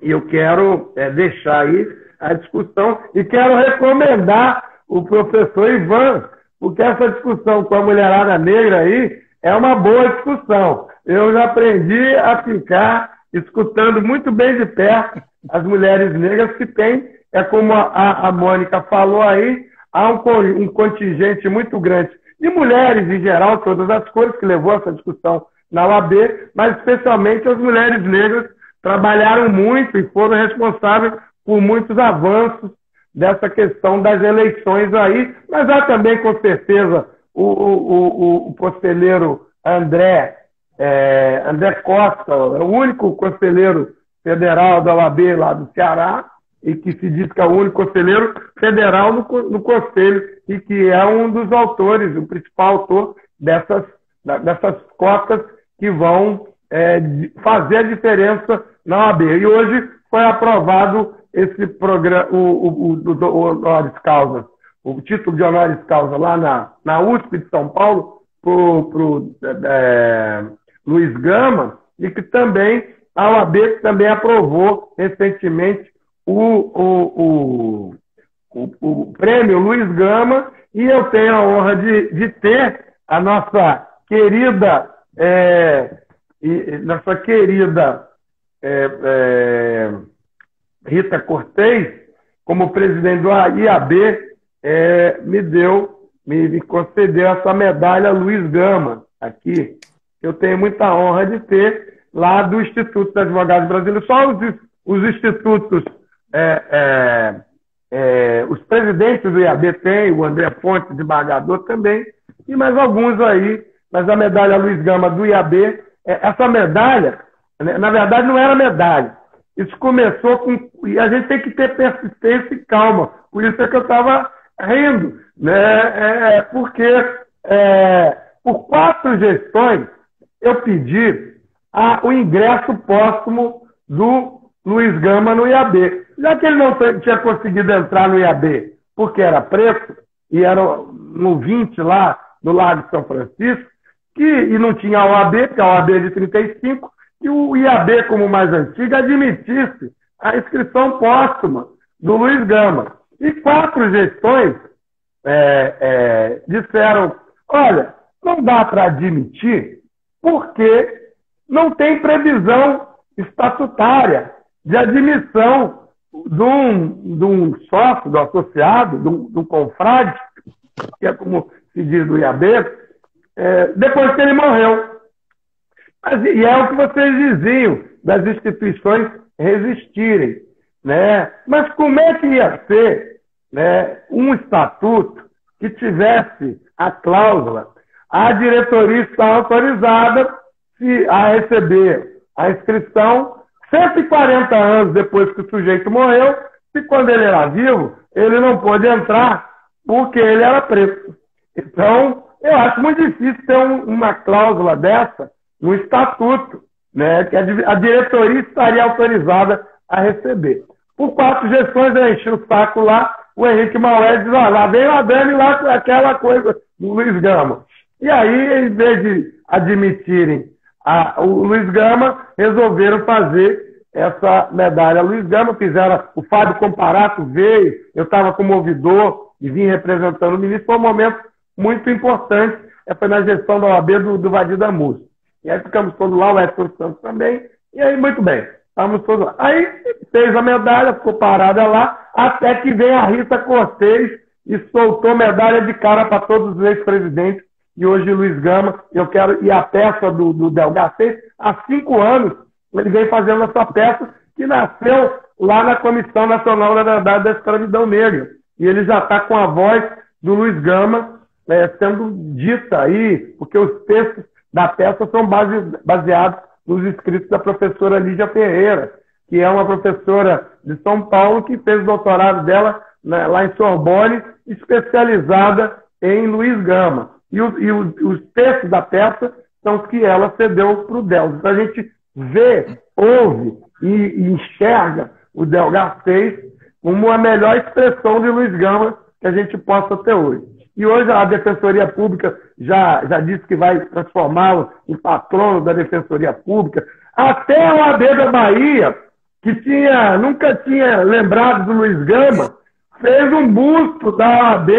e eu quero deixar aí a discussão, e quero recomendar o professor Ivan, porque essa discussão com a mulherada negra aí é uma boa discussão. Eu já aprendi a ficar escutando muito bem de perto as mulheres negras que têm, como a Mônica falou aí, há um contingente muito grande de mulheres em geral, todas as cores, que levou essa discussão na UAB, mas especialmente as mulheres negras trabalharam muito e foram responsáveis por muitos avanços dessa questão das eleições aí, mas há também, com certeza, o conselheiro André Costa, o único conselheiro federal da OAB lá do Ceará, e que se diz que é o único conselheiro federal no Conselho, e que é um dos autores, o principal autor dessas cotas que vão fazer a diferença na OAB. E hoje foi aprovado esse programa, o honoris causa, o título de honoris causa lá na USP de São Paulo, para Luiz Gama, e que também a OAB também aprovou recentemente o prêmio Luiz Gama, e eu tenho a honra de ter a nossa querida Rita Cortez, como presidente do IAB, me concedeu essa medalha Luiz Gama aqui. Eu tenho muita honra de ter lá do Instituto dos Advogados Brasileiros. Só os institutos, os presidentes do IAB tem, o André Fontes, desembargador também, e mais alguns aí, mas a medalha Luiz Gama do IAB, essa medalha, na verdade não era medalha, isso começou com, e a gente tem que ter persistência e calma, por isso é que eu estava rindo, né? Porque por 4 gestões eu pedi o ingresso póstumo do Luiz Gama no IAB. Já que ele não tinha conseguido entrar no IAB porque era preto, e era no 20 lá no Largo de São Francisco, e não tinha a OAB, porque a OAB é de 35, e o IAB, como mais antigo, admitisse a inscrição póstuma do Luiz Gama. E 4 gestões disseram, olha, não dá para admitir porque não tem previsão estatutária de admissão de um sócio, do associado, de um confrade, que é como se diz do IAB, depois que ele morreu. E é o que vocês diziam, das instituições resistirem, né? Mas como é que ia ser, né, um estatuto que tivesse a cláusula, a diretoria está autorizada a receber a inscrição 140 anos depois que o sujeito morreu, e quando ele era vivo, ele não pôde entrar porque ele era preto. Então, eu acho muito difícil ter uma cláusula dessa no estatuto, né, que a diretoria estaria autorizada a receber. Por 4 gestões eu enchi o saco lá, o Henrique Maué diz, lá vem a Dani lá com aquela coisa do Luiz Gama. E aí, em vez de admitirem o Luiz Gama, resolveram fazer essa medalha Luiz Gama, fizeram, o Fábio Comparato veio, eu estava como ouvidor e vim representando o ministro, foi um momento muito importante, foi na gestão da OAB do Vadir da Música. E aí ficamos todos lá, o Edson Santos também, e aí muito bem, estamos todos lá. Aí fez a medalha, ficou parada lá, até que vem a Rita Cortez e soltou medalha de cara para todos os ex-presidentes, e hoje Luiz Gama, e a peça do Delgacês, há 5 anos, ele vem fazendo essa peça que nasceu lá na Comissão Nacional da Verdade da Escravidão Negra. E ele já está com a voz do Luiz Gama sendo dita aí, porque os textos da peça são baseados nos escritos da professora Lídia Ferreira, que é uma professora de São Paulo que fez o doutorado dela lá em Sorbonne, especializada em Luiz Gama. E os textos da peça são os que ela cedeu para o Del. Então a gente vê, ouve e enxerga o Del Garcês como a melhor expressão de Luiz Gama que a gente possa ter hoje. E hoje a Defensoria Pública já disse que vai transformá-lo em patrono da Defensoria Pública. Até a OAB da Bahia, que nunca tinha lembrado do Luiz Gama, fez um busto da OAB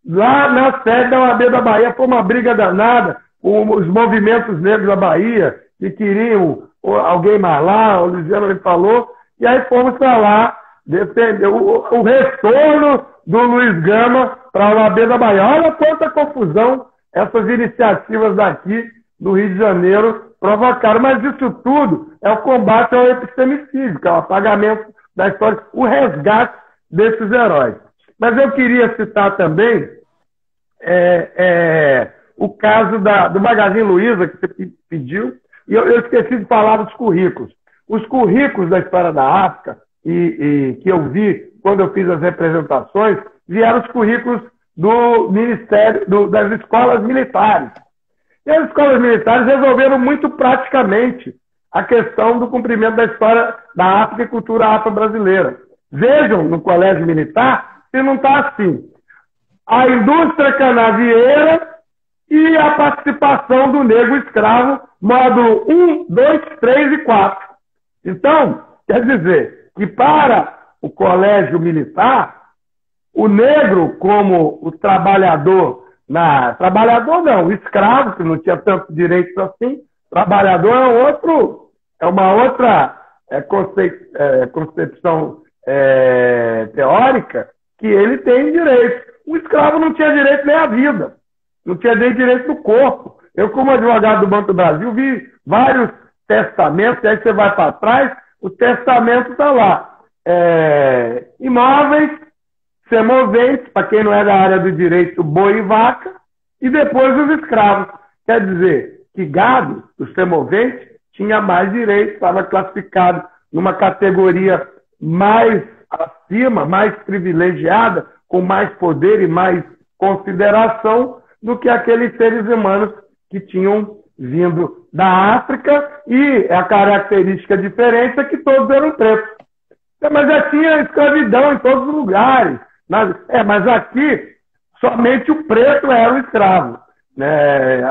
lá na sede da OAB da Bahia. Foi uma briga danada, os movimentos negros da Bahia, que queriam alguém mais lá, o Luciano me falou, e aí fomos para lá defender o retorno do Luiz Gama para a OAB da Bahia. Olha quanta confusão essas iniciativas daqui do Rio de Janeiro provocaram, mas isso tudo é o combate ao epistemicídio, que é o apagamento da história, o resgate desses heróis. Mas eu queria citar também o caso do Magazine Luiza, que você pediu, e eu esqueci de falar dos currículos. Os currículos da história da África, e que eu vi quando eu fiz as representações, vieram os currículos do Ministério, das escolas militares. E as escolas militares resolveram muito praticamente a questão do cumprimento da história da África e cultura afro-brasileira. Vejam no colégio militar se não está assim. A indústria canavieira e a participação do negro escravo, módulo 1, 2, 3 e 4. Então, quer dizer que para o colégio militar, o negro como o trabalhador, o escravo, que não tinha tantos direitos assim, trabalhador é uma outra concepção teórica, que ele tem direito. O escravo não tinha direito nem à vida, não tinha nem direito do corpo. Eu, como advogado do Banco do Brasil, vi vários testamentos, e aí você vai para trás, o testamento está lá. Imóveis, semoventes, para quem não é da área do direito, boi e vaca, e depois os escravos. Quer dizer que gado, os semoventes, tinha mais direito, estava classificado numa categoria mais acima, mais privilegiada, com mais poder e mais consideração do que aqueles seres humanos que tinham vindo da África, e a característica diferente é que todos eram pretos. Mas já tinha escravidão em todos os lugares. Mas aqui, somente o preto era o escravo.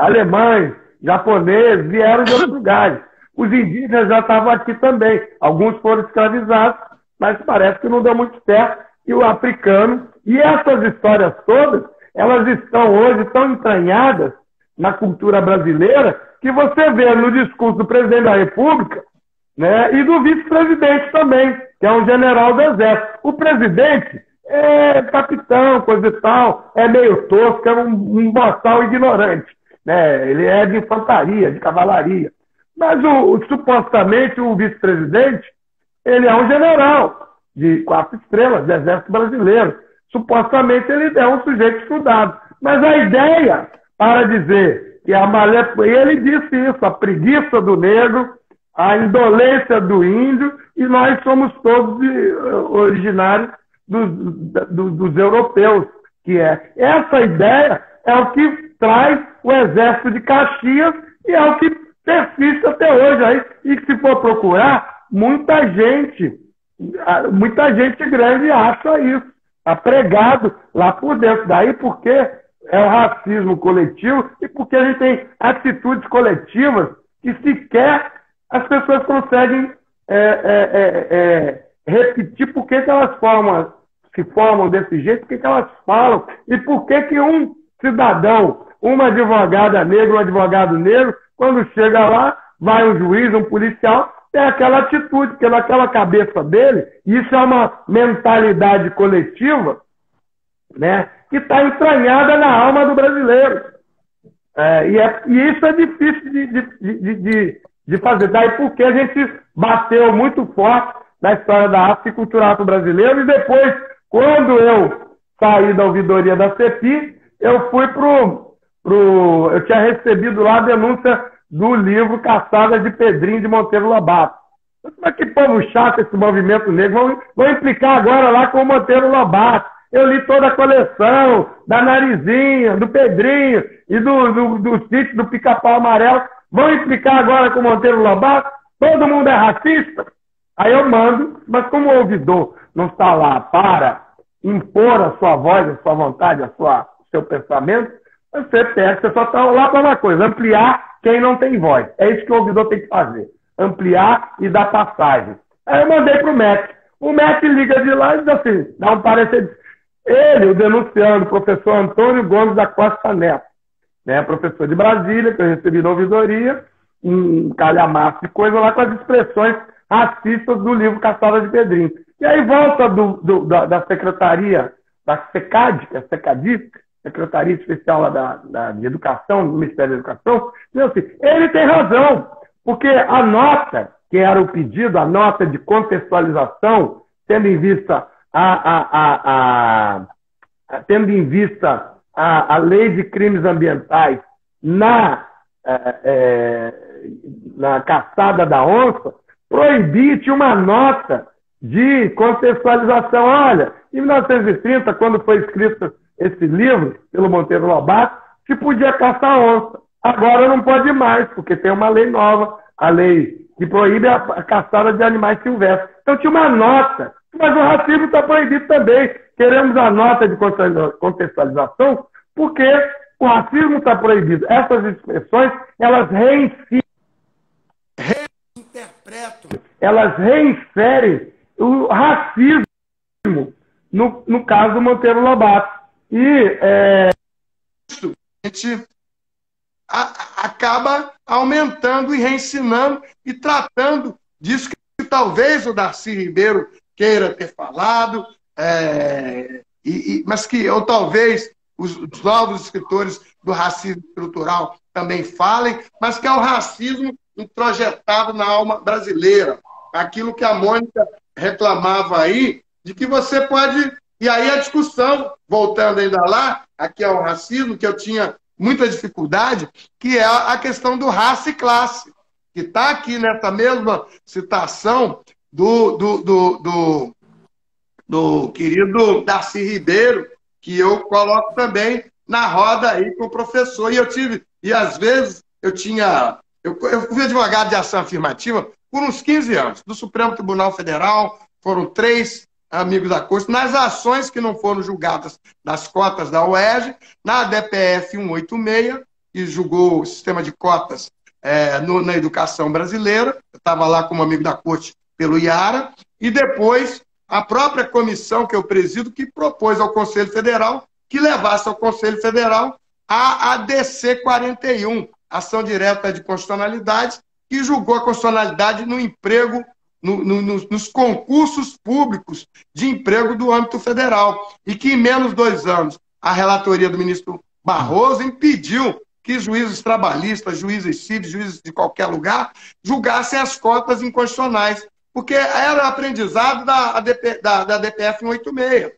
Alemães, japoneses, vieram de outros lugares. Os indígenas já estavam aqui também. Alguns foram escravizados, mas parece que não deu muito certo. E o africano, e essas histórias todas, elas estão hoje tão entranhadas na cultura brasileira, que você vê no discurso do presidente da República, e do vice-presidente também, que é um general do Exército. O presidente é capitão, coisa e tal, é meio tosco, é um boçal ignorante. Ele é de infantaria, de cavalaria. Mas supostamente o vice-presidente, ele é um general de 4 estrelas do Exército Brasileiro. Supostamente ele é um sujeito estudado. Mas a ideia para dizer que ele disse isso, a preguiça do negro, a indolência do índio, e nós somos todos originários dos europeus, que essa ideia é o que traz o Exército de Caxias, e é o que persiste até hoje aí, e que se for procurar, muita gente grande acha isso, está pregado lá por dentro. Daí porque é o racismo coletivo e porque a gente tem atitudes coletivas que sequer as pessoas conseguem repetir por que elas se formam desse jeito, por que elas falam, e por que um cidadão, uma advogada negra, um advogado negro, quando chega lá, vai um juiz, um policial, tem aquela atitude, porque naquela cabeça dele, isso é uma mentalidade coletiva, que está entranhada na alma do brasileiro. E isso é difícil de fazer. Daí porque a gente bateu muito forte na história da África e cultura afro-brasileira, e depois, quando eu saí da ouvidoria da CEPI, eu fui eu tinha recebido lá a denúncia do livro Caçada de Pedrinho de Monteiro Lobato. Mas que povo chato esse movimento negro. Vão implicar agora lá com o Monteiro Lobato. Eu li toda a coleção da Narizinha, do Pedrinho e do sítio do Pica-Pau Amarelo. Vão implicar agora com o Monteiro Lobato? Todo mundo é racista? Aí eu mando, mas como o ouvidor não está lá para impor a sua voz, a sua vontade, o seu pensamento, você pega, você só está lá para uma coisa, ampliar quem não tem voz. É isso que o ouvidor tem que fazer. Ampliar e dar passagem. Aí eu mandei para o MEC. O MEC liga de lá e diz assim, dá um parecer. Ele, o denunciando, o professor Antônio Gomes da Costa Neto, né, professor de Brasília, que eu recebi na ouvidoria, um calhamaço de coisa lá com as expressões racistas do livro Caçada de Pedrinho. E aí volta da secretaria, da SECAD, que é a SECADI, Secretaria Especial lá de Educação, do Ministério da Educação, diz assim, ele tem razão, porque a nota, que era o pedido, a nota de contextualização, tendo em vista a lei de crimes ambientais na caçada da onça, proibir, tinha uma nota de contextualização. Olha, em 1930, quando foi escrito esse livro pelo Monteiro Lobato, se podia caçar onça. Agora não pode mais, porque tem uma lei nova, a lei que proíbe a caçada de animais silvestres. Então tinha uma nota, mas o racismo está proibido também. Queremos a nota de contextualização, porque o racismo está proibido. Essas expressões, elas reinterpretam, elas reinserem o racismo, no caso do Monteiro Lobato. E a gente acaba aumentando e reensinando e tratando disso que talvez o Darcy Ribeiro queira ter falado, mas que, ou talvez os novos escritores do racismo estrutural também falem, mas que é o racismo introjetado na alma brasileira. Aquilo que a Mônica reclamava aí, de que você pode... E aí a discussão, voltando ainda lá, aqui é o racismo, que eu tinha muita dificuldade, que é a questão do raça e classe, que está aqui nessa mesma citação do querido Darcy Ribeiro, que eu coloco também na roda aí com o professor. E às vezes, eu fui advogado de ação afirmativa por uns 15 anos, do Supremo Tribunal Federal, foram 3 amigos da corte, nas ações que não foram julgadas das cotas da UERJ, na DPF 186, que julgou o sistema de cotas na educação brasileira, eu estava lá como amigo da corte pelo IARA, e depois a própria comissão que eu presido, que propôs ao Conselho Federal que levasse ao Conselho Federal a ADC 41, Ação Direta de Constitucionalidade, que julgou a constitucionalidade no emprego, nos concursos públicos de emprego do âmbito federal, e que em menos de 2 anos a relatoria do ministro Barroso impediu que juízes trabalhistas, juízes civis, juízes de qualquer lugar, julgassem as cotas inconstitucionais, porque era aprendizado da DPF 186,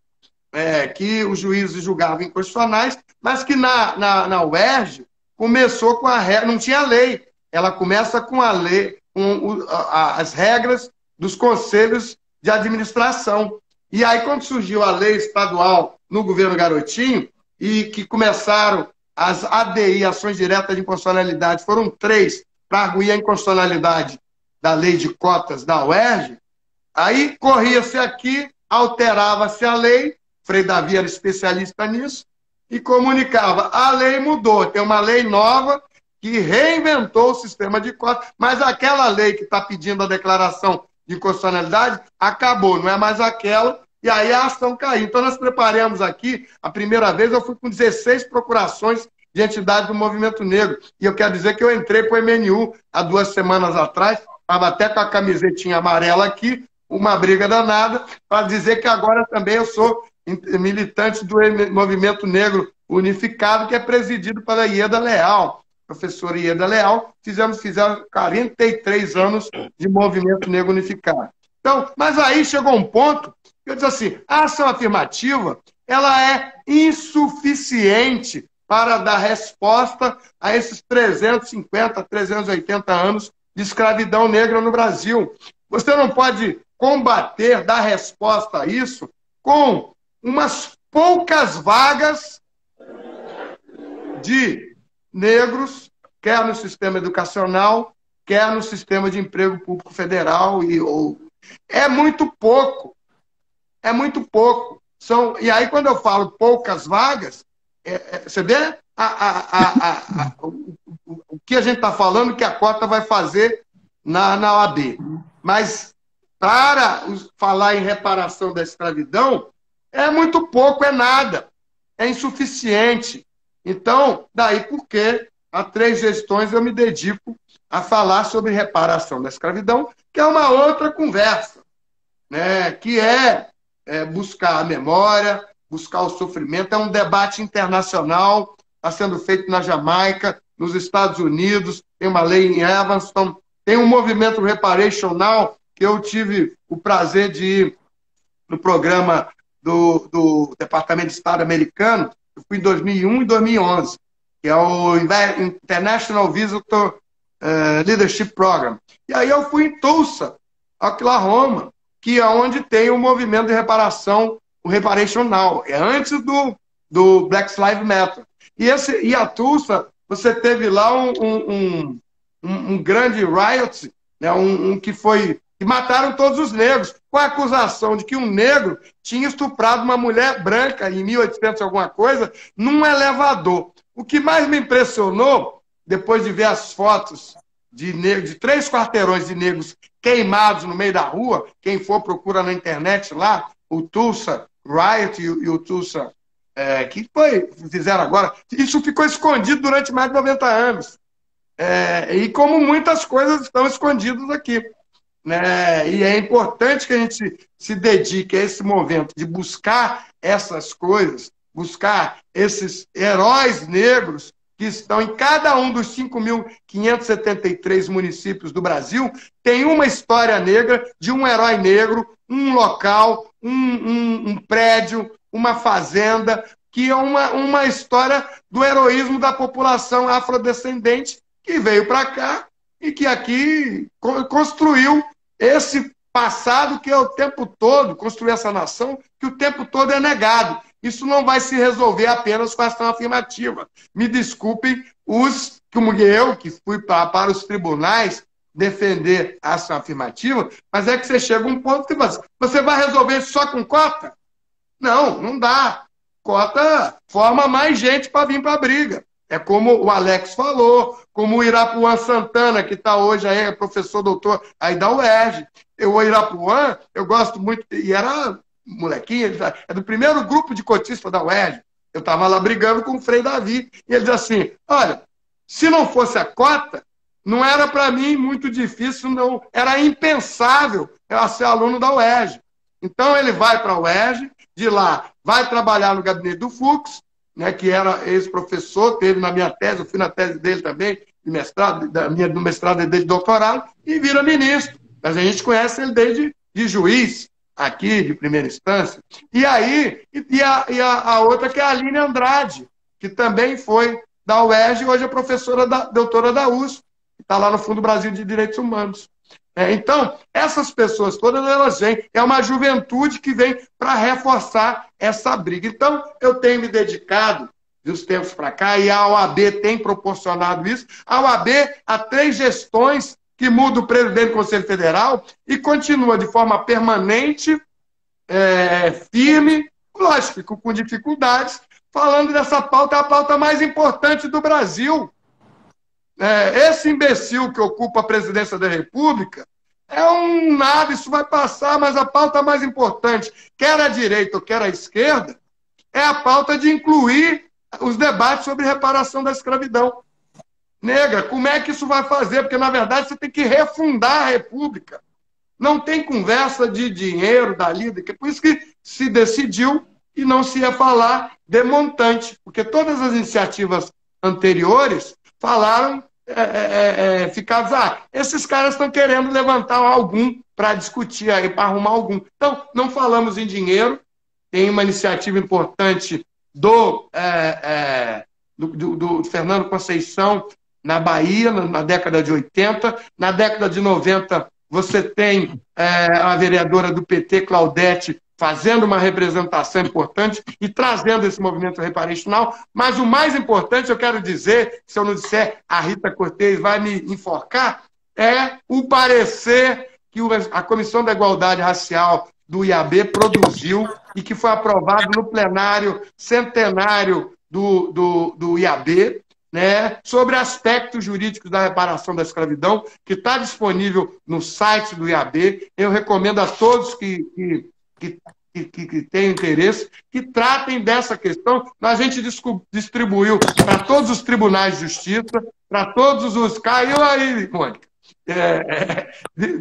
que os juízes julgavam inconstitucionais, mas que na UERJ começou com a regra, não tinha lei, ela começa com a lei, com as regras dos conselhos de administração. E aí, quando surgiu a lei estadual no governo Garotinho, e que começaram as ADI, Ações Diretas de Inconstitucionalidade, foram 3 para arguir a inconstitucionalidade da lei de cotas da UERJ, aí corria-se aqui, alterava-se a lei, Frei Davi era especialista nisso, e comunicava, a lei mudou, tem uma lei nova que reinventou o sistema de cotas, mas aquela lei que está pedindo a declaração de inconstitucionalidade acabou, não é mais aquela, e aí a ação caiu. Então nós preparamos aqui, a primeira vez eu fui com 16 procurações de entidades do movimento negro, e eu quero dizer que eu entrei para o MNU há 2 semanas atrás, estava até com a camisetinha amarela aqui, uma briga danada, para dizer que agora também eu sou militante do Movimento Negro Unificado, que é presidido pela Ieda Leal, professora Ieda Leal, fizeram 43 anos de Movimento Negro Unificado. Então, mas aí chegou um ponto que eu disse assim, a ação afirmativa, ela é insuficiente para dar resposta a esses 350, 380 anos de escravidão negra no Brasil. Você não pode combater, dar resposta a isso com umas poucas vagas de negros, quer no sistema educacional, quer no sistema de emprego público federal. É muito pouco. É muito pouco. E aí, quando eu falo poucas vagas, você vê o que a gente está falando que a cota vai fazer na OAB. Mas, para falar em reparação da escravidão, é muito pouco, é nada. É insuficiente. Então, daí porque há 3 gestões eu me dedico a falar sobre reparação da escravidão, que é uma outra conversa, né? Que é buscar a memória, buscar o sofrimento. É um debate internacional, está sendo feito na Jamaica, nos Estados Unidos, tem uma lei em Evanston, tem um movimento Reparation Now, que eu tive o prazer de ir no programa do Departamento de Estado americano. Eu fui em 2001 e 2011, que é o International Visitor Leadership Program. E aí eu fui em Tulsa, Oklahoma, que é onde tem o movimento de reparação, o Reparation Now. É antes do Black Lives Matter. E a Tulsa, você teve lá um grande riot, né, que mataram todos os negros, com a acusação de que um negro tinha estuprado uma mulher branca em 1800 alguma coisa, num elevador. O que mais me impressionou, depois de ver as fotos de 3 quarteirões de negros queimados no meio da rua, quem for procura na internet lá, o Tulsa Riot e o Tulsa, fizeram agora, isso ficou escondido durante mais de 90 anos. E como muitas coisas estão escondidas aqui. Né? E é importante que a gente se dedique a esse momento de buscar essas coisas, buscar esses heróis negros que estão em cada um dos 5.573 municípios do Brasil, tem uma história negra de um herói negro, um local, um prédio, uma fazenda, que é uma história do heroísmo da população afrodescendente que veio para cá e que aqui construiu esse passado que é o tempo todo, construir essa nação, que o tempo todo é negado. Isso não vai se resolver apenas com a ação afirmativa. Me desculpem como eu, que fui para os tribunais defender a ação afirmativa, mas é que você chega a um ponto que você vai resolver isso só com cota? Não, não dá. Cota forma mais gente para vir para a briga. É como o Alex falou, como o Irapuan Santana, que está hoje aí, é professor doutor aí da UERJ. O Irapuan, eu gosto muito, e era molequinho, é do primeiro grupo de cotistas da UERJ. Eu estava lá brigando com o Frei Davi, e ele diz assim, olha, se não fosse a cota, não era para mim muito difícil, não, era impensável eu ser aluno da UERJ. Então ele vai para a UERJ, de lá vai trabalhar no gabinete do Fux, né, que era ex-professor, teve na minha tese, eu fui na tese dele também, de mestrado, do mestrado e de doutorado, e vira ministro. Mas a gente conhece ele desde de juiz, aqui, de primeira instância. E aí, a outra que é a Aline Andrade, que também foi da UERJ e hoje é professora doutora da USP, que está lá no Fundo Brasil de Direitos Humanos. Então, essas pessoas todas, elas vêm, é uma juventude que vem para reforçar essa briga. Então, eu tenho me dedicado, dos tempos para cá, e a OAB tem proporcionado isso. A OAB, há 3 gestões que muda o presidente do Conselho Federal e continua de forma permanente, firme, lógico, com dificuldades, falando dessa pauta, a pauta mais importante do Brasil. Esse imbecil que ocupa a presidência da República é um nada, isso vai passar, mas a pauta mais importante, quer a direita ou quer a esquerda, é a pauta de incluir os debates sobre reparação da escravidão. Negra, como é que isso vai fazer? Porque, na verdade, você tem que refundar a República. Não tem conversa de dinheiro, dali, por isso que se decidiu e não se ia falar de montante, porque todas as iniciativas anteriores falaram, esses caras estão querendo levantar algum para discutir aí, para arrumar algum. Então, não falamos em dinheiro, tem uma iniciativa importante do Fernando Conceição na Bahia, na década de 80, na década de 90 você tem a vereadora do PT, Claudete, fazendo uma representação importante e trazendo esse movimento reparacional. Mas o mais importante, eu quero dizer, se eu não disser, a Rita Cortez vai me enforcar, é o parecer que a Comissão da Igualdade Racial do IAB produziu e que foi aprovado no plenário centenário do IAB, né, sobre aspectos jurídicos da reparação da escravidão, que está disponível no site do IAB. Eu recomendo a todos que tenham interesse, que tratem dessa questão. A gente distribuiu para todos os tribunais de justiça, para todos os... Caiu aí, Mônica.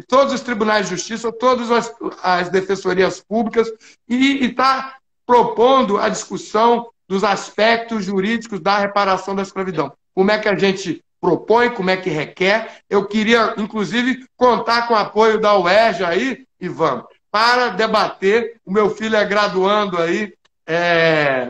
Todos os tribunais de justiça, todas as defensorias públicas, e está propondo a discussão dos aspectos jurídicos da reparação da escravidão. Como é que a gente propõe, como é que requer. Eu queria, inclusive, contar com o apoio da UERJ aí, Ivan, para debater. O meu filho é graduando aí,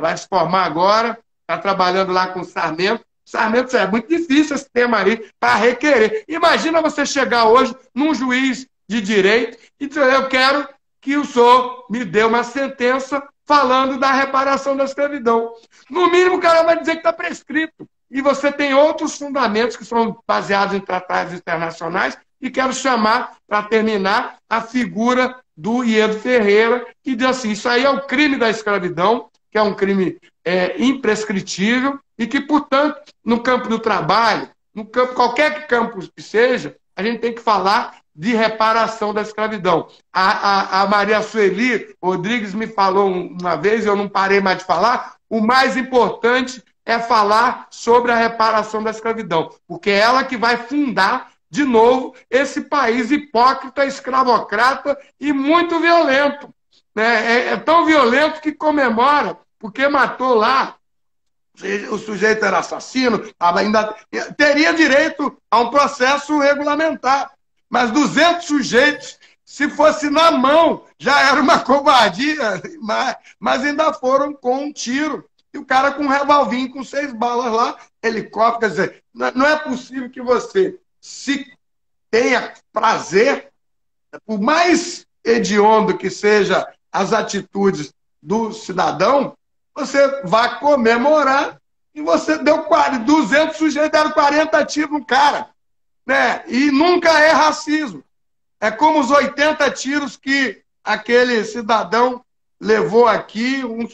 vai se formar agora, está trabalhando lá com o Sarmento. Sarmento, é muito difícil esse tema aí para requerer. Imagina você chegar hoje num juiz de direito e dizer, eu quero que o senhor me dê uma sentença falando da reparação da escravidão. No mínimo, o cara vai dizer que está prescrito. E você tem outros fundamentos que são baseados em tratados internacionais, e quero chamar, para terminar, a figura do Iedo Ferreira, que diz assim, isso aí é o crime da escravidão, que é um crime imprescritível, e que, portanto, no campo do trabalho, qualquer campo que seja, a gente tem que falar de reparação da escravidão. A Maria Sueli Rodrigues me falou uma vez, eu não parei mais de falar, o mais importante é falar sobre a reparação da escravidão, porque é ela que vai fundar, de novo, esse país hipócrita, escravocrata e muito violento. Né? É tão violento que comemora, porque matou lá, o sujeito era assassino, ainda teria direito a um processo regulamentar. Mas 200 sujeitos, se fosse na mão, já era uma covardia, mas ainda foram com um tiro. E o cara com um revolvinho, com 6 balas lá, helicóptero. Quer dizer, não é possível que você se tenha prazer, por mais hediondo que sejam as atitudes do cidadão, você vai comemorar e você deu 200 sujeitos, deram 40 tiros no cara. Né? E nunca é racismo. É como os 80 tiros que aquele cidadão levou aqui, um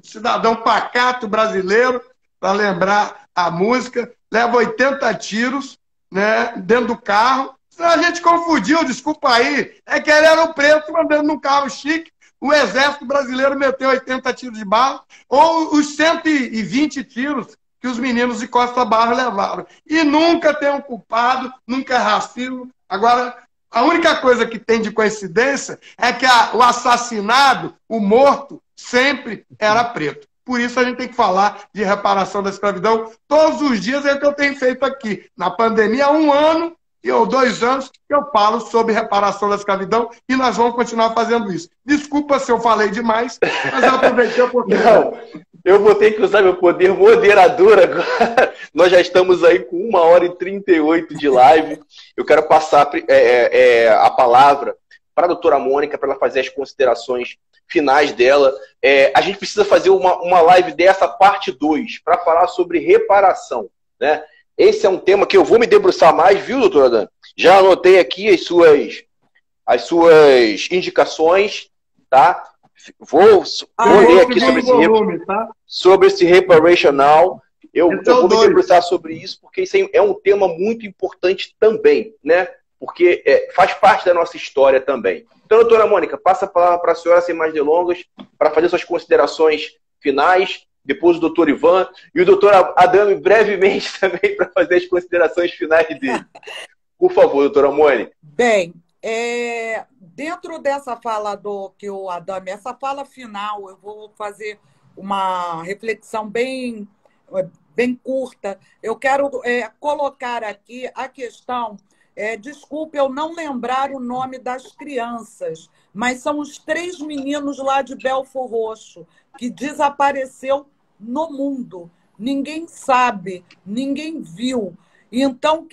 cidadão pacato brasileiro, para lembrar a música, leva 80 tiros, né, dentro do carro. A gente confundiu, desculpa aí, é que ele era o preto andando num carro chique, o exército brasileiro meteu 80 tiros de bala, ou os 120 tiros que os meninos de Costa Barra levaram. E nunca tem um culpado, nunca é racismo. Agora, a única coisa que tem de coincidência é que o assassinado, o morto, sempre era preto. Por isso a gente tem que falar de reparação da escravidão todos os dias, é o que eu tenho feito aqui. Na pandemia, há 1 ano ou 2 anos que eu falo sobre reparação da escravidão e nós vamos continuar fazendo isso. Desculpa se eu falei demais, mas eu aproveitei a oportunidade. Não, eu vou ter que usar meu poder moderador agora. Nós já estamos aí com 1h38 de live. Eu quero passar a palavra para a doutora Mônica, para ela fazer as considerações finais dela. A gente precisa fazer uma live dessa, parte 2, para falar sobre reparação, né? Esse é um tema que eu vou me debruçar mais, viu, doutora Dani? Já anotei aqui as suas indicações, tá? Vou ler aqui sobre esse reparational. Eu vou me debruçar sobre isso, porque isso é um tema muito importante também, né? Porque faz parte da nossa história também. Então, doutora Mônica, passa a palavra para a senhora, sem mais delongas, para fazer suas considerações finais. Depois o doutor Ivan e o doutor Adame brevemente também para fazer as considerações finais dele. Por favor, doutora Mônica. Bem, dentro dessa fala que o Adame, essa fala final, eu vou fazer uma reflexão bem curta. Eu quero colocar aqui a questão, desculpe eu não lembrar o nome das crianças, mas são os 3 meninos lá de Belford Roxo, que desapareceu no mundo. Ninguém sabe, ninguém viu. Então,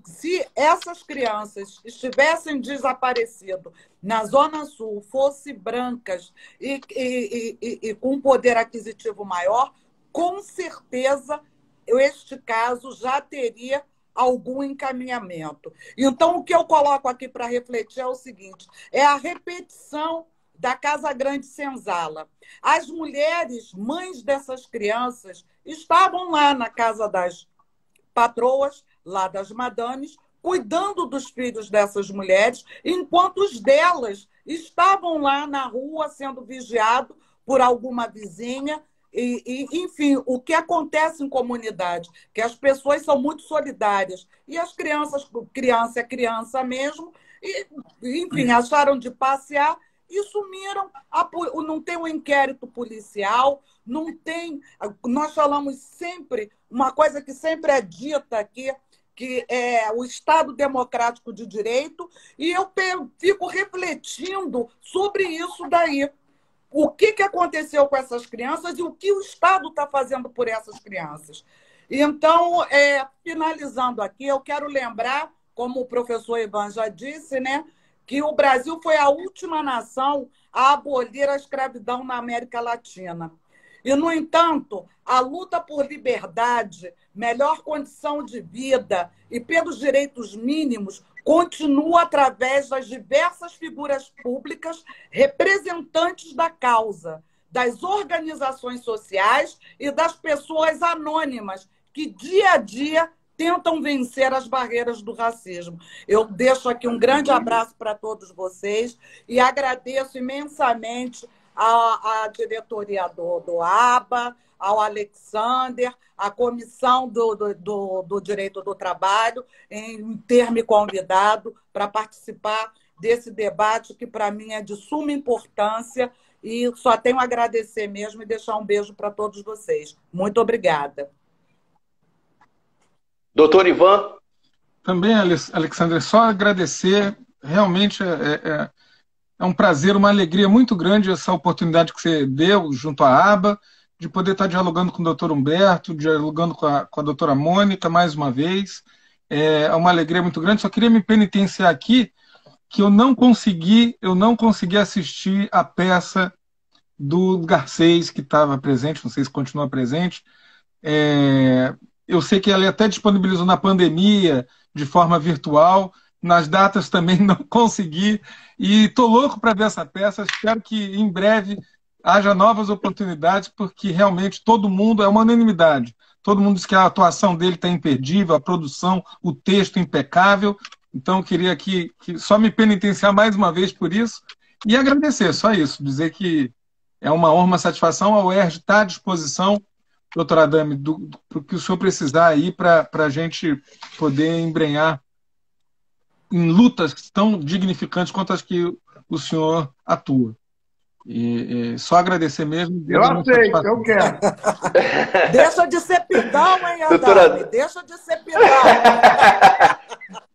se essas crianças estivessem desaparecido na Zona Sul, fossem brancas e com poder aquisitivo maior, com certeza este caso já teria algum encaminhamento. Então, o que eu coloco aqui para refletir é o seguinte: é a repetição da Casa Grande Senzala. As mulheres, mães dessas crianças, estavam lá na casa das patroas, lá das madames, cuidando dos filhos dessas mulheres, enquanto os delas estavam lá na rua sendo vigiados por alguma vizinha. Enfim, o que acontece em comunidade, que as pessoas são muito solidárias, e as crianças, criança é criança mesmo, e, enfim, acharam de passear e sumiram. Não tem um inquérito policial, não tem... Nós falamos sempre, uma coisa que sempre é dita aqui, que é o Estado Democrático de Direito, e eu fico refletindo sobre isso daí. O que aconteceu com essas crianças e o que o Estado está fazendo por essas crianças. Então, finalizando aqui, eu quero lembrar, como o professor Ivan já disse, né, que o Brasil foi a última nação a abolir a escravidão na América Latina. E, no entanto, a luta por liberdade, melhor condição de vida e pelos direitos mínimos continua através das diversas figuras públicas representantes da causa, das organizações sociais e das pessoas anônimas que, dia a dia, tentam vencer as barreiras do racismo. Eu deixo aqui um grande abraço para todos vocês e agradeço imensamente à diretoria do ABA, ao Alexander, à Comissão do Direito do Trabalho, em ter me convidado para participar desse debate, que para mim é de suma importância, e só tenho a agradecer mesmo e deixar um beijo para todos vocês. Muito obrigada. Doutor Ivan? Também, Alexandre, só agradecer. Realmente é um prazer, uma alegria muito grande essa oportunidade que você deu junto à ABA, de poder estar dialogando com o doutor Humberto, dialogando com a doutora Mônica, mais uma vez. É uma alegria muito grande. Só queria me penitenciar aqui que eu não consegui assistir a peça do Garcês, que estava presente, não sei se continua presente. Eu sei que ela até disponibilizou na pandemia, de forma virtual. Nas datas também não consegui. E estou louco para ver essa peça. Espero que em breve haja novas oportunidades, porque realmente todo mundo, é uma unanimidade. Todo mundo diz que a atuação dele está imperdível, a produção, o texto impecável. Então, eu queria aqui só me penitenciar mais uma vez por isso e agradecer, só isso. Dizer que é uma honra, uma satisfação. A UERJ está à disposição, doutora Adame, do que o senhor precisar aí para a gente poder embrenhar em lutas tão dignificantes quanto as que o senhor atua. E só agradecer mesmo. Eu aceito, eu quero. Deixa de ser pidão, hein, Adame? Doutora... Deixa de ser pidão.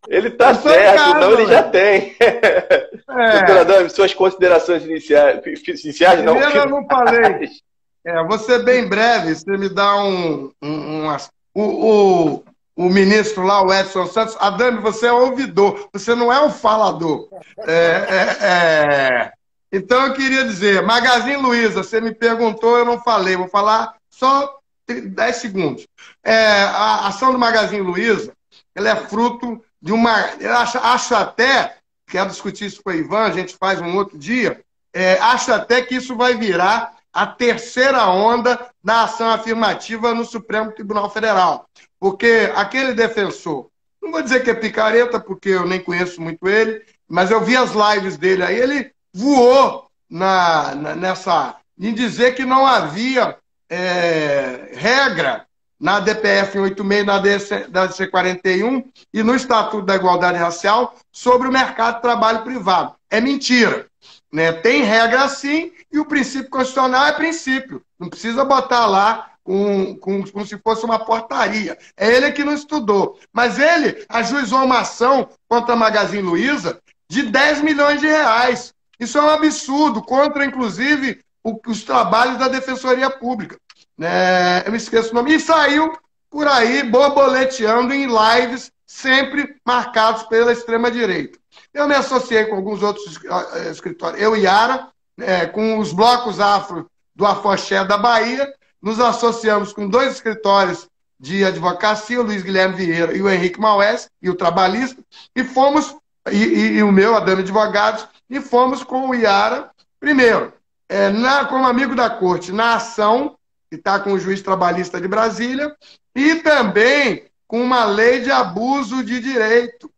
Ele está certo, não, ele já tem. Doutora Adame, suas considerações iniciais não. Primeiro, eu não falei. Vou ser bem breve, você me dá o ministro lá, o Edson Santos. Adame, você é ouvidor, você não é um falador. Então, eu queria dizer, Magazine Luiza, você me perguntou, eu não falei, vou falar só 10 segundos. A ação do Magazine Luiza, ela é fruto de uma... Eu acho até, quero discutir isso com o Ivan, a gente faz um outro dia, acho até que isso vai virar a terceira onda da ação afirmativa no Supremo Tribunal Federal. Porque aquele defensor, não vou dizer que é picareta, porque eu nem conheço muito ele, mas eu vi as lives dele aí, ele voou em dizer que não havia regra na DPF 86, na DC 41 e no Estatuto da Igualdade Racial sobre o mercado de trabalho privado. É mentira. Né? Tem regra sim, e o princípio constitucional é princípio. Não precisa botar lá como se fosse uma portaria. É ele que não estudou. Mas ele ajuizou uma ação contra a Magazine Luiza de 10 milhões de reais. Isso é um absurdo, contra, inclusive, os trabalhos da Defensoria Pública. Eu me esqueço o nome. E saiu por aí borboleteando em lives sempre marcados pela extrema-direita. Eu me associei com alguns outros escritórios, eu e Yara, com os blocos afro do Afoxé da Bahia, nos associamos com 2 escritórios de advocacia, o Luiz Guilherme Vieira e o Henrique Maués, e o Trabalhista, e fomos, e o meu, a Dama Advogados, e fomos com o Yara, primeiro, como amigo da corte, na ação, que está com o juiz trabalhista de Brasília, e também com uma lei de abuso de direito,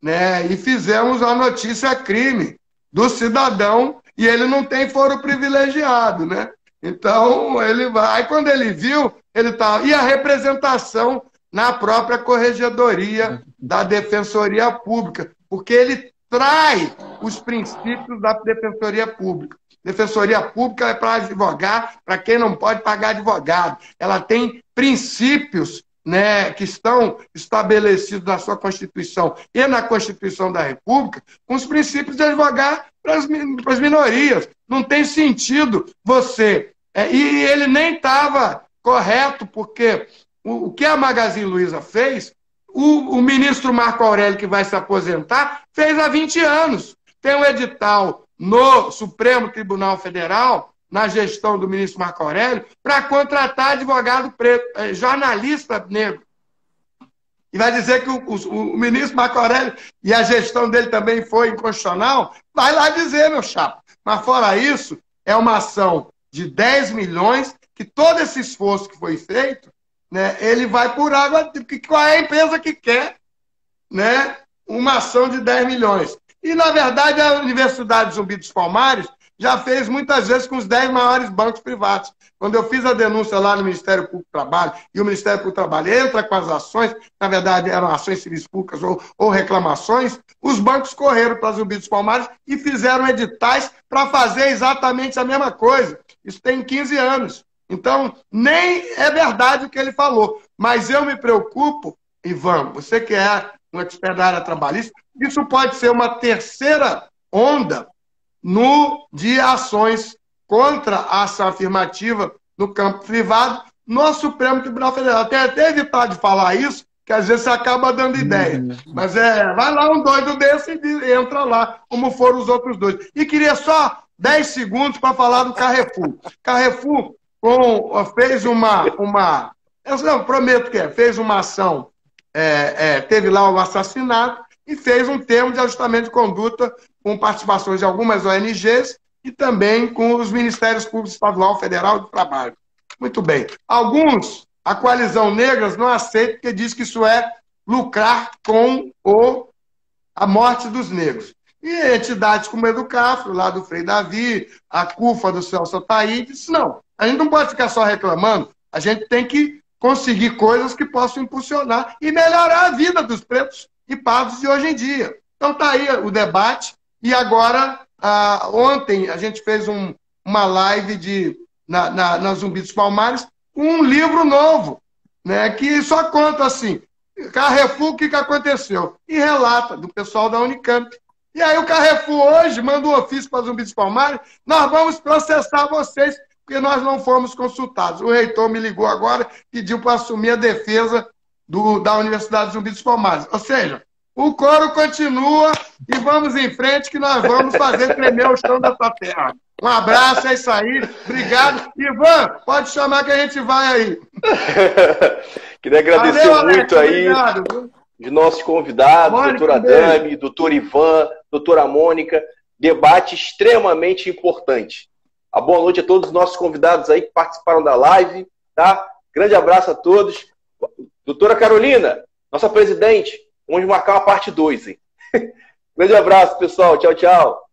né? E fizemos a notícia crime do cidadão, e ele não tem foro privilegiado, né? Então, ele vai. Aí, quando ele viu, ele estava. E a representação na própria corregedoria da Defensoria Pública, porque ele trai os princípios da Defensoria Pública. Defensoria Pública é para advogar, para quem não pode pagar advogado. Ela tem princípios, né, que estão estabelecidos na sua Constituição e na Constituição da República, com os princípios de advogar para as minorias. Não tem sentido você... e ele nem estava correto, porque o que a Magazine Luiza fez, o ministro Marco Aurélio, que vai se aposentar, fez há 20 anos. Tem um edital no Supremo Tribunal Federal, na gestão do ministro Marco Aurélio, para contratar advogado preto, jornalista negro. E vai dizer que o ministro Marco Aurélio, e a gestão dele também foi inconstitucional, vai lá dizer, meu chapa. Mas fora isso, é uma ação de 10 milhões, que todo esse esforço que foi feito, né, ele vai por água. Qual é a empresa que quer, né, uma ação de 10 milhões? E, na verdade, a Universidade Zumbi dos Palmares já fez muitas vezes com os 10 maiores bancos privados. Quando eu fiz a denúncia lá no Ministério Público do Trabalho, e o Ministério Público do Trabalho entra com as ações, na verdade eram ações civis públicas ou reclamações, os bancos correram para Zumbi dos Palmares e fizeram editais para fazer exatamente a mesma coisa. Isso tem 15 anos. Então, nem é verdade o que ele falou. Mas eu me preocupo, Ivan, você que é um expert da área trabalhista, isso pode ser uma terceira onda de ações contra a ação afirmativa no campo privado no Supremo Tribunal Federal. Até evitar de falar isso, que às vezes você acaba dando ideia. Mas vai lá um doido desse e entra lá, como foram os outros 2. E queria só 10 segundos para falar do Carrefour. Carrefour fez eu prometo que fez uma ação, teve lá o assassinato, e fez um termo de ajustamento de conduta com participações de algumas ONGs e também com os Ministérios Públicos Estadual, Federal e do Trabalho. Muito bem. Alguns, a Coalizão Negras, não aceita porque diz que isso é lucrar com a morte dos negros. E entidades como a Educafro, lá do Frei Davi, a CUFA do Celso Ataíde, disse, não, a gente não pode ficar só reclamando, a gente tem que conseguir coisas que possam impulsionar e melhorar a vida dos pretos e pardos de hoje em dia. Então está aí o debate. E agora, ontem, a gente fez uma live na Zumbi dos Palmares com um livro novo, né, que só conta assim, Carrefour, o que aconteceu? E relata do pessoal da Unicamp. E aí o Carrefour hoje manda um ofício para Zumbi dos Palmares, nós vamos processar vocês, porque nós não fomos consultados. O reitor me ligou agora, pediu para assumir a defesa da Universidade Zumbi dos Palmares. Ou seja, o coro continua e vamos em frente que nós vamos fazer tremer o chão dessa terra. Um abraço, é isso aí. Obrigado. Ivan, pode chamar que a gente vai aí. Queria agradecer muito aí de nossos convidados, doutora Dami, doutor Ivan, doutora Mônica. Debate extremamente importante. A boa noite a todos os nossos convidados aí que participaram da live. Tá? Grande abraço a todos. Doutora Carolina, nossa presidente, vamos marcar uma parte 2, hein? Grande abraço, pessoal. Tchau, tchau.